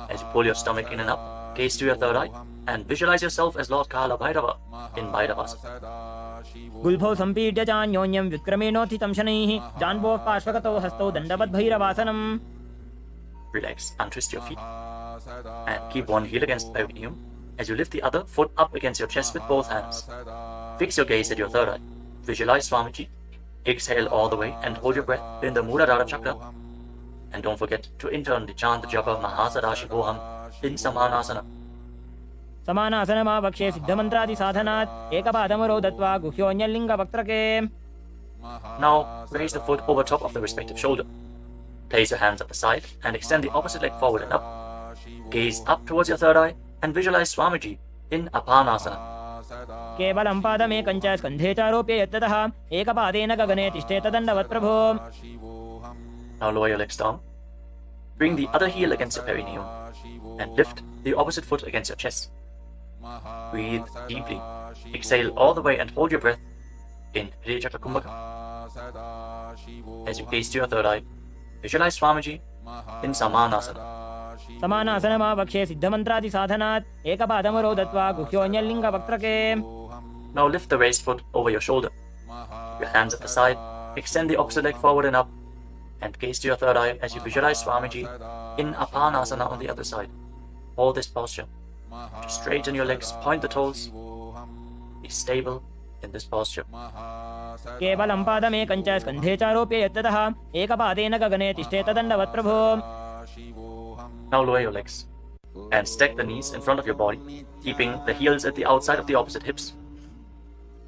As you pull your stomach in and up, gaze to your third eye and visualize yourself as Lord Kala Bhairava in Bhairavasana. गुल्भौ संपीड्य चान्योन्यं व्युत्क्रमेणोत्थितं शनैः जान्वोः पार्श्वगतौ हस्तौ दण्डवद् भैरवासनम्. Relax, untwist your feet and keep one heel against the perineum as you lift the other foot up against your chest with both hands. Fix your gaze at your third eye. Visualize Swamiji. Exhale all the way and hold your breath in the Muladhara chakra. And don't forget to internally chant the japa Mahasadashivoham in Samanasana. समानासन मावक्षे सिद्धमन्त्रादि साधनात् एकपादमरो दत्वा गुह्योऽन्यलिङ्ग वक्त्रके. Now raise the foot over top of the respective shoulder. Place your hands at the side and extend the opposite leg forward and up. Gaze up towards your third eye and visualize Swamiji in Apanasana. केवलं पादमेकं च स्कन्धे चारोप्य यत्ततः एकपादेन गगने तिष्ठेत दण्डवत् प्रभो. Now lower your legs down. Bring the other heel against your perineum and lift the opposite foot against your chest. Breathe deeply. Exhale all the way and hold your breath in Rechaka Kumbhaka. As you gaze to your third eye, visualize Swamiji in Samanasana. समानासन मावक्षे सिद्धमन्त्रादि साधनात् एकपादमरो दत्वा गुह्योऽन्यलिङ्ग वक्त्रके. Now lift the raised foot over your shoulder. Your hands at the side. Extend the opposite leg forward and up. And gaze to your third eye as you visualize Swamiji in Apanasana on the other side. Hold this posture. Just straighten your legs, point the toes. Be stable in this posture. केवलं पादमेकं च स्कन्धे चारोप्य यत्ततः एकपादेन गगने तिष्ठेत दण्डवत् प्रभो. Now lower your legs and stack the knees in front of your body, keeping the heels at the outside of the opposite hips.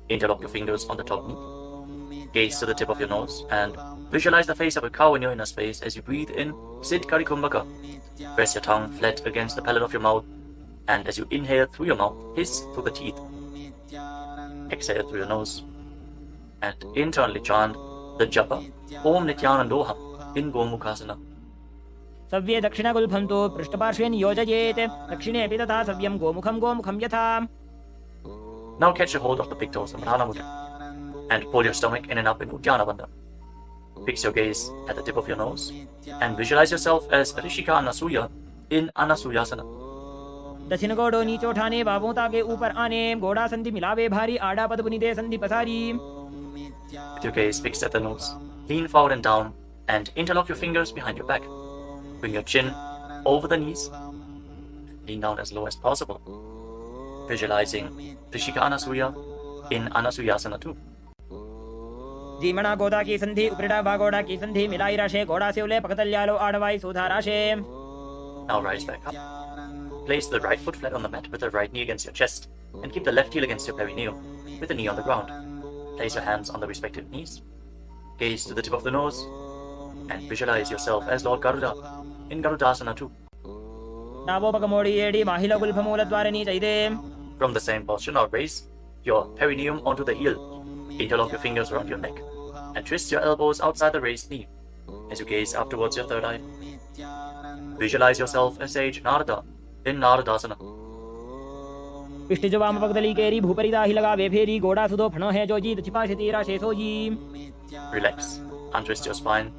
Interlock your fingers on the top knee. Gaze to the tip of your nose and visualize the face of a cow in your inner space as you breathe in Siddh Kari Kumbhaka. Press your tongue flat against the palate of your mouth, and as you inhale through your mouth, hiss through the teeth. Exhale through your nose and internally chant the japa Om Nithyanandoham in Gomukhasana. सव्ये दक्षिणगुल्फं तु पृष्ठपार्श्वे नियोजयेत् दक्षिणेऽपि तथा सव्यं गोमुखं यथा. Now catch a hold of the big toes in Prana Mudra and pull your stomach in and up in Uddiyana Bandha. Fix your gaze at the tip of your nose and visualize yourself as Rishika Anasuya in Anasuyasana. दक्षिण गोड़ो नीचो ठाने बाबों ताके ऊपर आने गोड़ा संधि मिलावे भारी आड़ा पद बुनिदे संधि पसारी. With your gaze fixed at the nose, lean forward and down and interlock your fingers behind your back. Bring your chin over the knees. Lean down as low as possible. Visualizing Rishika Anasuya in Anasuyasana too. जीमणा गोदा की संधि उपरिड़ा बागोड़ा की संधि मिलाई राशे गोड़ा से उले पकतल्यालो आड़वाई सुधा राशे. Now rise back up. Place the right foot flat on the mat with the right knee against your chest and keep the left heel against your perineum with the knee on the ground. Place your hands on the respective knees. Gaze to the tip of the nose and visualize yourself as Lord Garuda in Garudasana too. From the same posture, now raise your perineum onto the heel. Interlock your fingers around your neck and twist your elbows outside the raised knee as you gaze up towards your third eye. Visualize yourself as sage Narada in Naradasana. पिष्टिजो वाम पगदली केरी भूपरिदा ही लगा वे फेरी गोड़ा सुदो फणो है जो जी दछिपा शेतीरा शेसो जी. Relax, untwist your spine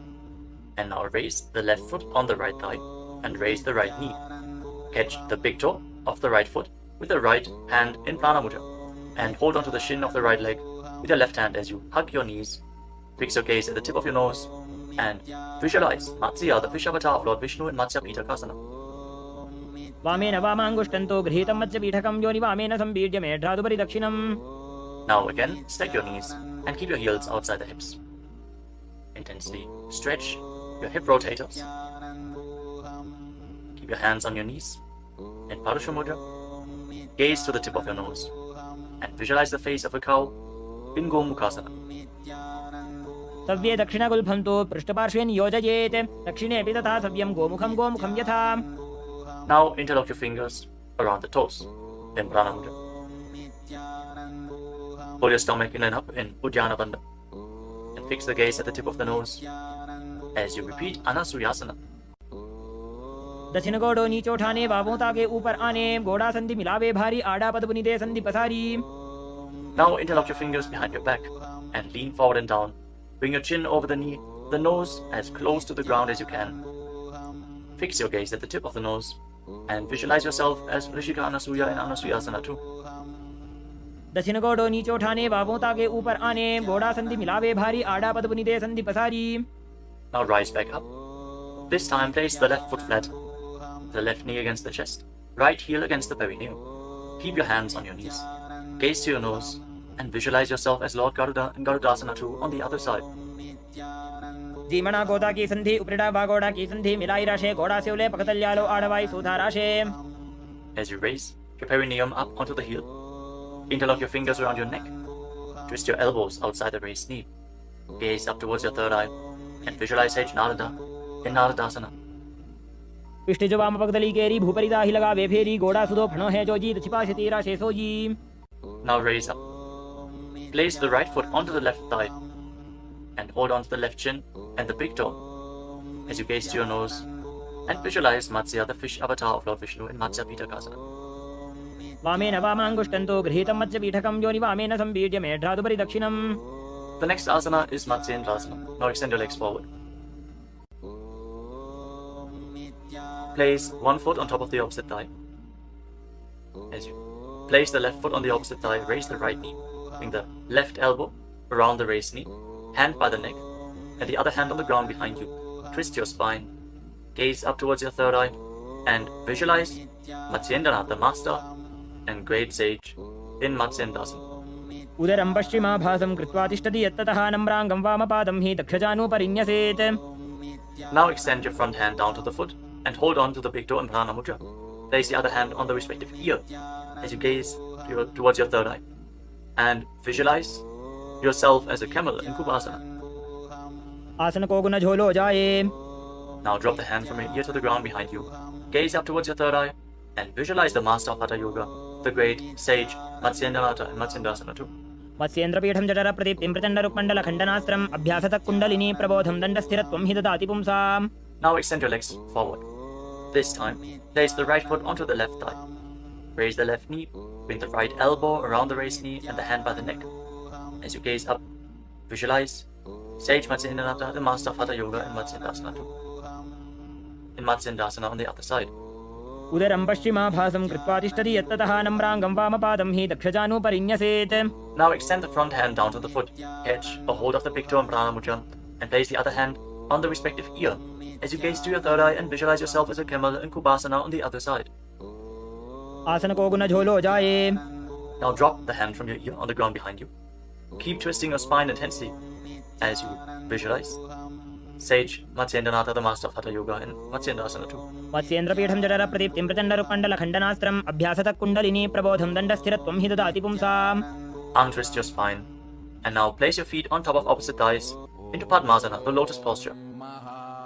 and now raise the left foot on the right thigh and raise the right knee. Catch the big toe of the right foot with the right hand in Prana Mudra and hold onto the shin of the right leg with your left hand as you hug your knees. Fix your gaze at the tip of your nose and visualize Matsya, the fish avatar of Lord Vishnu in Matsya Pitakasana. वामेन वामांगुष्टन्तो गृहीतं मत्स्य पीठकं योनि वामेन संबीड्य मेढ्रादुपरि दक्षिणम्. Now again, stack your knees and keep your heels outside the hips. Intensely stretch your hip rotators. Keep your hands on your knees in Parashu Mudra. Gaze to the tip of your nose and visualize the face of a cow in Gomukhasana. सव्ये दक्षिणगुल्फं तु पृष्ठपार्श्वे नियोजयेत् दक्षिणेऽपि तथा सव्यं गोमुखं यथा. Now interlock your fingers around the toes in Prana Mudra. Pull your stomach in and up in Uddiyana Bandha and fix the gaze at the tip of the nose as you repeat Anasuyasana. दक्षिण गोड़ो नीचो ठाने बाबों ताके ऊपर आने गोड़ा संधि मिलावे भारी आड़ा पद बुनिदे संधि पसारी. Now interlock your fingers behind your back and lean forward and down. Bring your chin over the knee, the nose as close to the ground as you can. Fix your gaze at the tip of the nose and visualize yourself as Rishika Anasuya in Anasuyasana too. दक्षिण गोड़ो नीचो ठाने बाबों ताके ऊपर आने गोड़ा संधि मिलावे भारी आड़ा पद बुनिदे संधि पसारी. Now rise back up. This time place the left foot flat, the left knee against the chest, right heel against the perineum. Keep your hands on your knees. Gaze to your nose and visualize yourself as Lord Garuda in Garudasana too on the other side. जीमणा गोदा की संधि उपरिड़ा बागोड़ा की संधि मिलाई राशे गोड़ा से उले पकतल्यालो आड़वाई सुधा राशे. As you raise your perineum up onto the heel, interlock your fingers around your neck. Twist your elbows outside the raised knee. Gaze up towards your third eye and visualize sage Narada in Naradasana. पिष्टिजो वाम पगदली केरी भूपरिदा ही लगा वे फेरी गोड़ा सुदो फणो है जो जी दछिपा शेतीरा शेसो जी. Now raise up. Place the right foot onto the left thigh and hold on to the left chin and the big toe as you gaze to your nose and visualize Matsya, the fish avatar of Lord Vishnu in Matsya Pitakasana. वामेन वामांगुष्टन्तो गृहीतं मत्स्य पीठकं योनि वामेन संबीड्य मेढ्रादुपरि दक्षिणम्. The next asana is Matsyendrasana. Now extend your legs forward. Place one foot on top of the opposite thigh. As you place the left foot on the opposite thigh, raise the right knee. Bring the left elbow around the raised knee, hand by the neck, and the other hand on the ground behind you. Twist your spine, gaze up towards your third eye, and visualize Matsyendranath, the master and great sage in Matsyendrasana. उदरं पश्चिमाभासं कृत्वा तिष्ठति यत्ततः नम्राङ्गं वामपादं हि दक्षजानुपरिन्यसेत्. Now extend your front hand down to the foot and hold on to the big toe in Prana Mudra. Place the other hand on the respective ear as you gaze towards your third eye and visualize yourself as a camel in Kubasana. आसन को गुण झोलो जाए. Now drop the hand from your ear to the ground behind you. Gaze up towards your third eye and visualize the master of Hatha Yoga, the great sage Matsyendranath in Matsyendrasana too. मत्स्येन्द्रपीठं जठर प्रदीप्तिं प्रचण्डरुक्मण्डलखण्डनास्त्रम् अभ्यासतः kundalini प्रबोधं दण्डस्थिरत्वं हि ददाति पुंसाम्. Now extend your legs forward. This time, place the right foot onto the left thigh. Raise the left knee, bring the right elbow around the raised knee and the hand by the neck. As you gaze up, visualize Sage Nithyananda, the master of Hatha Yoga in Matsyendasana too. In Matsyendasana on the other side. उदरं पश्चिमाभासं कृत्वा तिष्ठति यत्ततः नम्राङ्गं वामपादं हि दक्षजानुपरिन्यसेत्. Now extend the front hand down to the foot, catch a hold of the big toe and pranayama, and place the other hand on the respective ear as you gaze to your third eye and visualize yourself as a camel in Kubasana on the other side. आसन को गुण झोलो जाए. Now drop the hand from your ear on the ground behind you. Keep twisting your spine intensely as you visualize Sage Nithyananda, the master of Hatha Yoga in Matsyendasana too. मत्स्येन्द्रपीठं जठर प्रदीप्तिं प्रचण्डरुक्मण्डलखण्डनास्त्रम् अभ्यासतः kundalini प्रबोधं दण्डस्थिरत्वं हि ददाति पुंसाम्. Untwist your spine and now place your feet on top of opposite thighs into Padmasana, the lotus posture.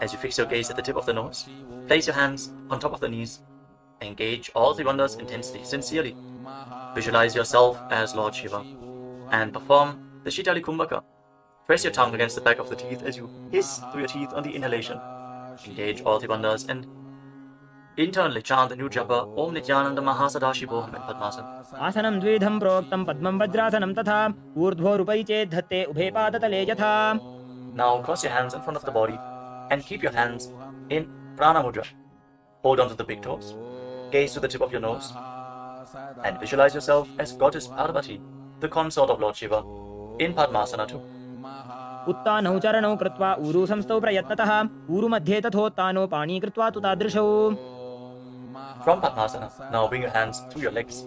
As you fix your gaze at the tip of the nose, place your hands on top of the knees. Engage all the bandhas intensely, sincerely. Visualize yourself as Lord Shiva and perform the Shitali Kumbhaka. Press your tongue against the back of the teeth as you hiss through your teeth on the inhalation. Engage all the bandhas and internally chant the new japa Om Nithyananda Mahasadaशिवोऽहम् in Padmasana. आसनं द्विधं प्रोक्तं पद्मं वज्रासनं तथा ऊर्ध्वोरुपरि चेत् धत्ते उभे पादतले यथा. Now cross your hands in front of the body and keep your hands in prana mudra. Hold on to the big toes. Gaze to the tip of your nose and visualize yourself as Goddess Parvati, the consort of Lord Shiva, in Padmasana too. उत्तानौ चरणौ कृत्वा ऊरु संस्थौ प्रयत्नतः ऊरु मध्ये तथोत्तानो पाणी कृत्वा तु तादृशौ. From Padmasana, now bring your hands through your legs.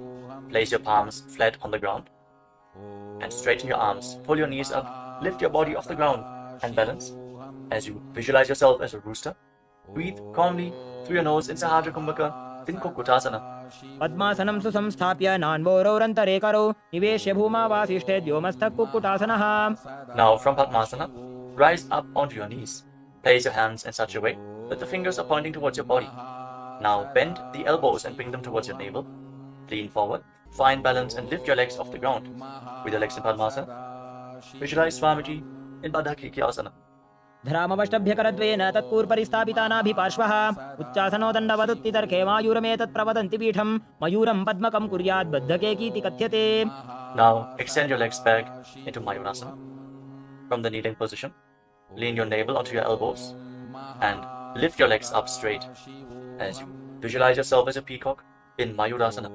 Place your palms flat on the ground and straighten your arms. Pull your knees up, lift your body off the ground and balance. As you visualize yourself as a rooster, breathe calmly through your nose in Sahajra Kumbhaka in Kukutasana. पद्मासनं सुसंस्थाप्य नान्वोरौरन्तरे करौ निवेश्य भूमावासिष्ठे व्योमस्थः कुक्कुटासनः. Now from Padmasana, rise up onto your knees. Place your hands in such a way that the fingers are pointing towards your body. Now bend the elbows and bring them towards your navel. Lean forward, find balance and lift your legs off the ground. With your legs in Padmasana, visualize Swamiji in Bandhas. धरामवष्टभ्यकरद्वेन तत्पूर्परि स्थापितानाभिपार्श्वः उच्चासनो दण्डवदुत्तितर्के मायूरमेतत् प्रवदन्ति पीठं मयूरं पद्मकं कुर्यात् बद्धकेकीति कथ्यते. Now extend your legs back into Mayurasana. From the kneeling position, lean your navel onto your elbows and lift your legs up straight as you visualize yourself as a peacock in Mayurasana.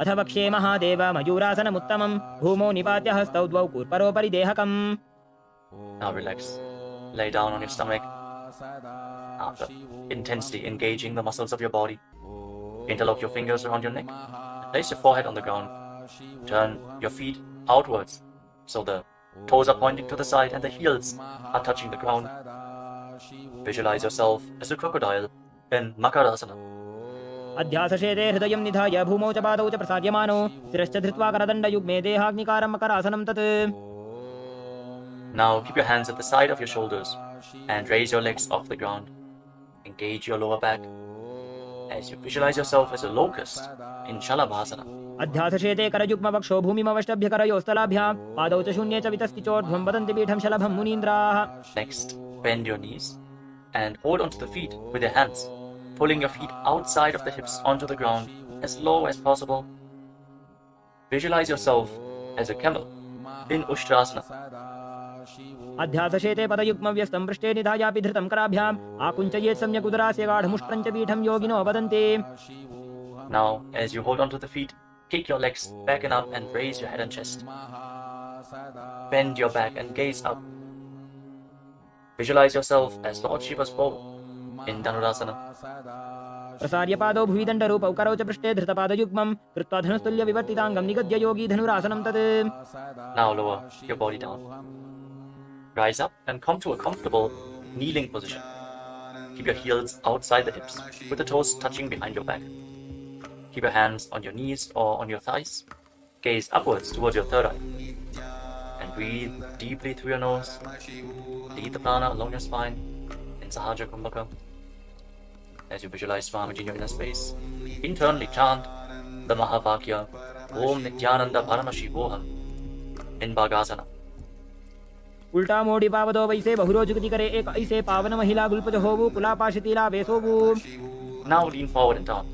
अथ वक्ष्ये महादेव मयूरासनमुत्तमं भूमौ निपात्य हस्तौ द्वौ कूर्परोपरि देहकम्. Now relax. Lay down on your stomach after intensely engaging the muscles of your body. Interlock your fingers around your neck. Place your forehead on the ground. Turn your feet outwards so the toes are pointing to the side and the heels are touching the ground. Visualize yourself as a crocodile in Makarasana. अध्यासशेते हृदयं निधाय भूमौ च पादौ च प्रसार्यमानो शिरश्च धृत्वा करदण्डयुग्मे देहाग्निकारं मकरासनं तत्. Now keep your hands at the side of your shoulders and raise your legs off the ground. Engage your lower back as you visualize yourself as a locust in Shalabhasana. अध्यासशेते करयुग्मवक्षो भूमिमवष्टभ्यकरयोस्तलाभ्यां पादौ च शून्ये च वितस्तिचोर्ध्वं वदन्ति पीठं शलभं मुनीन्द्राः. Next, bend your knees and hold onto the feet with your hands, pulling your feet outside of the hips onto the ground as low as possible. Visualize yourself as a camel in Ushtrasana. अध्यासशेते पदयुग्मव्यस्तं पृष्ठे निधायापि धृतं कराभ्याम् आकुञ्चयेत् सम्यक् उदरास्य गाढमुष्ट्रं च पीठं योगिनो वदन्ति. Now, as you hold onto the feet, kick your legs back and up and raise your head and chest. Bend your back and gaze up. Visualize yourself as Lord Shiva's bow in Dhanurasana. प्रसार्य पादौ भुवि दण्डरूपौ करौ च पृष्ठे धृतपादयुग्मं कृत्वा धनुस्तुल्य विवर्तिताङ्गं निगद्य योगी धनुरासनं तत्. Now lower your body down. Rise up and come to a comfortable kneeling position. Keep your heels outside the hips with the toes touching behind your back. Keep your hands on your knees or on your thighs. Gaze upwards towards your third eye. And breathe deeply through your nose. Lead the prana along your spine in Sahajra Kumbhaka. As you visualize Swamiji in your inner space, internally chant the Mahavakya Om Nithyananda Paramashivoham. in Bhagasana. उल्टा मोड़ी पावदो वैसे बहुरो जुगति करे एक ऐसे पावन महिला गुल्पज होवु कुलापाशितीला वेसोवु. Now lean forward and down.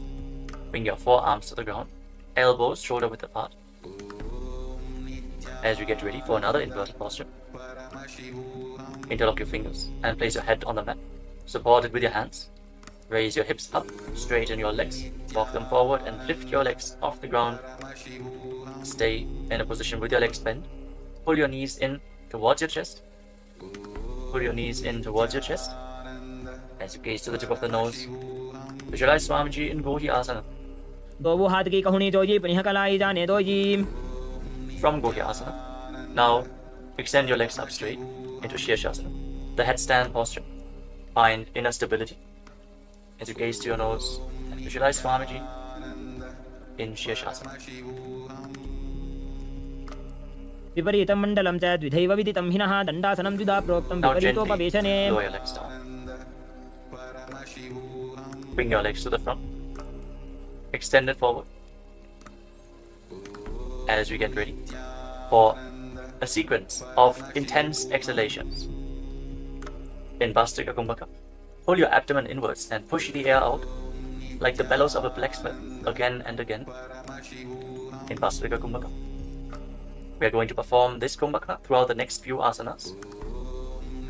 Bring your forearms to the ground, elbows shoulder width apart. As we get ready for another inverted posture, interlock your fingers and place your head on the mat. Support it with your hands. Raise your hips up, straighten your legs, walk them forward and lift your legs off the ground. Stay in a position with your legs bent. Pull your knees in towards your chest. Pull your knees in towards your chest. As you gaze to the tip of the nose, visualize Swamiji in Godhi Asana. दो वो हाथ की कहुनी जोजी पुनः कलाई जाने दो जी. From Godhi Asana, now extend your legs up straight into Shirshasana, the headstand posture. Find inner stability. As you gaze to your nose, visualize Swamiji in Shirshasana. विपरीतं मण्डलं च द्विधैव विदितं हिनः दण्डासनं द्विधा प्रोक्तं Now gently विपरीतोपवेशने. lower your legs down. Bring your legs to the front. Extend it forward. As we get ready for a sequence of intense exhalations. In Bhastrika Kumbhaka, pull your abdomen inwards and push the air out like the bellows of a blacksmith again and again. In Bhastrika Kumbhaka, we are going to perform this Kumbhaka throughout the next few asanas.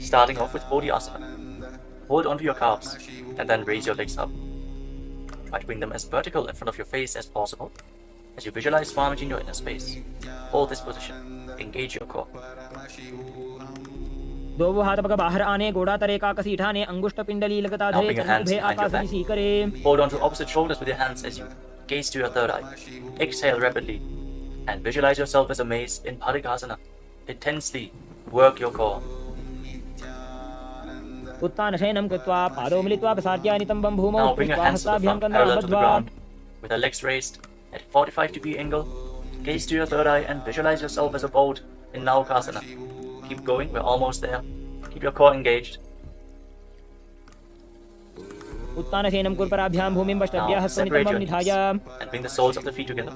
Starting off with Bodhi Asana. Hold onto your calves and then raise your legs up. Try to bring them as vertical in front of your face as possible. As you visualize Swamiji in your inner space, hold this position. Engage your core. दो वो हाथ पग बाहर आने गोड़ा तरे का कसी ठाने अंगुष्ठ पिंडली लगता Now धरे bring your hands चंद्र भे behind your आकाश back. दिसी करे. Hold on to opposite shoulders with your hands as you gaze to your third eye. Exhale rapidly and visualize yourself as a mace in Parikasana. Intensely work your core. उत्तान शयनं कृत्वा पादौ मिलित्वा प्रसार्य नितम्बं भूमौ Now bring your कृत्वा hands to the हस्ताभ्यां front, कन्दां parallel to the बद्ध्वा. ground, with your legs raised at 45-degree angle. Gaze to your third eye and visualize yourself as a boat in Naukasana. Keep going, we're almost there. Keep your core engaged. उत्तान शयनं कुर्पराभ्यां भूमिं पश्चाभ्यां Now हस्तं separate नितम्बं your knees निधाय. and bring the soles of the feet together.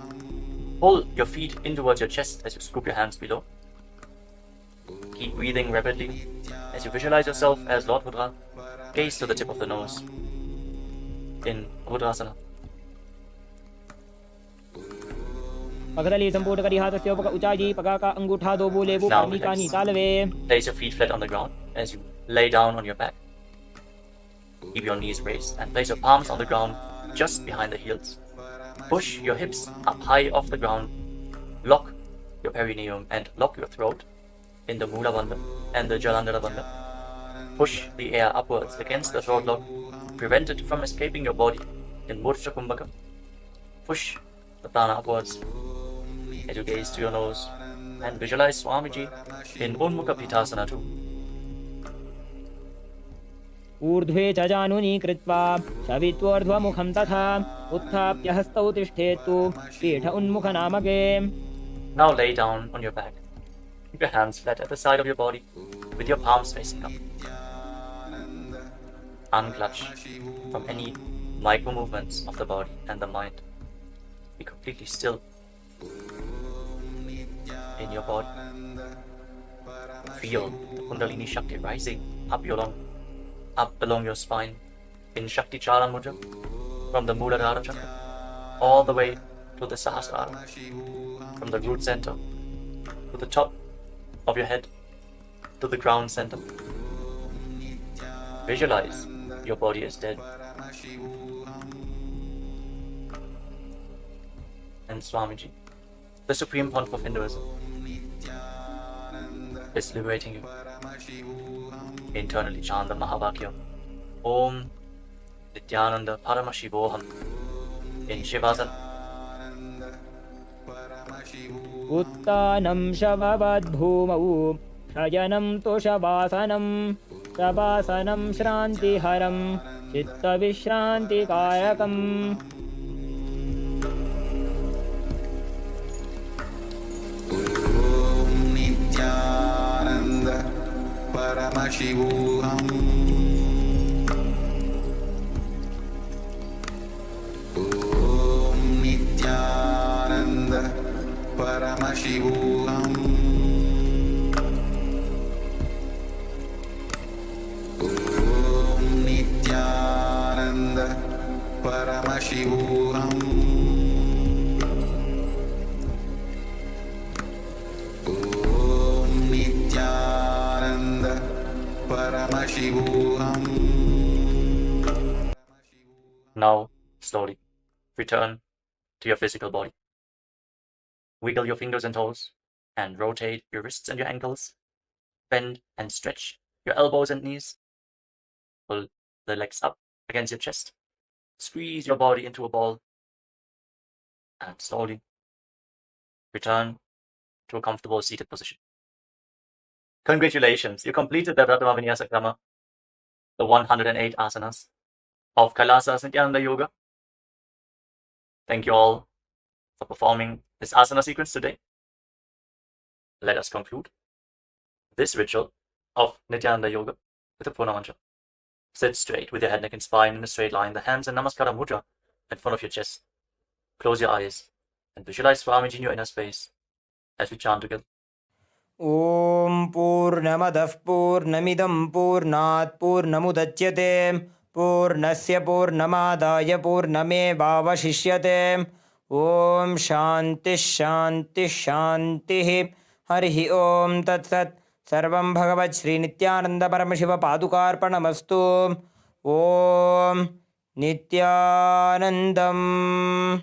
Pull your feet in towards your chest as you scoop your hands below. Keep breathing rapidly as you visualize yourself as Lord Rudra. Gaze to the tip of the nose in Rudrasana. पगदली संपूर्ण करी हाथस्य उपक उचाजी पगा का अंगूठा दो बोले वो Now पानी कानी relax. तालवे. Place your feet flat on the ground as you lay down on your back. Keep your knees raised and place your palms on the ground just behind the heels. Push your hips up high off the ground. Lock your perineum and lock your throat in the Mula Bandha and the Jalandhara Bandha. Push the air upwards against the throat lock. Prevent it from escaping your body in Murcha Kumbhaka. Push the prana upwards as you gaze to your nose and visualize Swamiji in Unmukha Pitasana too. ऊर्ध्वे च जानुनी कृत्वा शवित्वोर्ध्वमुखं तथा उत्थाप्य हस्तौ तिष्ठेत्तु पीठ उन्मुख नामके. Now lay down on your back. Keep your hands flat at the side of your body with your palms facing up. Unclutch from any micro movements of the body and the mind. Be completely still in your body. Feel the Kundalini Shakti rising up along your spine in Shakti Charan Mudra from the Muladhara Chakra all the way to the Sahasrara, from the root center to the top of your head to the ground center. Visualize your body is dead. And Swamiji, the supreme pontiff of Hinduism, is liberating you. Internally chant the Mahavakya. Om Nithyananda Paramashivoham in Shivasana. उत्तानं शववद्भूमौ शयनं तु शवासनं शवासनं श्रान्तिहरं चित्तविश्रान्तिकायकम्. नित्यानन्द परमशिवोऽहम्. ॐ नित्यानन्द परमशिवोऽहम्. Paramashivam. Om Nithyananda Paramashivam. Now, slowly, return to your physical body. Wiggle your fingers and toes, and rotate your wrists and your ankles. Bend and stretch your elbows and knees. Pull the legs up against your chest. Squeeze your body into a ball. And slowly, return to a comfortable seated position. Congratulations, you completed the Vinyasa Krama, the 108 asanas of Kailasa's Nithyananda Yoga. Thank you all for performing this asana sequence today. Let us conclude this ritual of Nithyananda Yoga with a purna mantra. Sit straight with your head, neck, and spine in a straight line, the hands in Namaskara mudra in front of your chest. Close your eyes and visualize Swamiji in your inner space as we chant together. Om Purnamadah Purnamidam Purnat Purnamudachyate Purnasya Purnamadaya Purnamevavashishyate. Om Shanti Shanti Shanti. Harihi Om Tat Sat. Sarvam Bhagavat Shri Nithyananda Paramashiva Padukarpanamastu. Om Nithyanandam.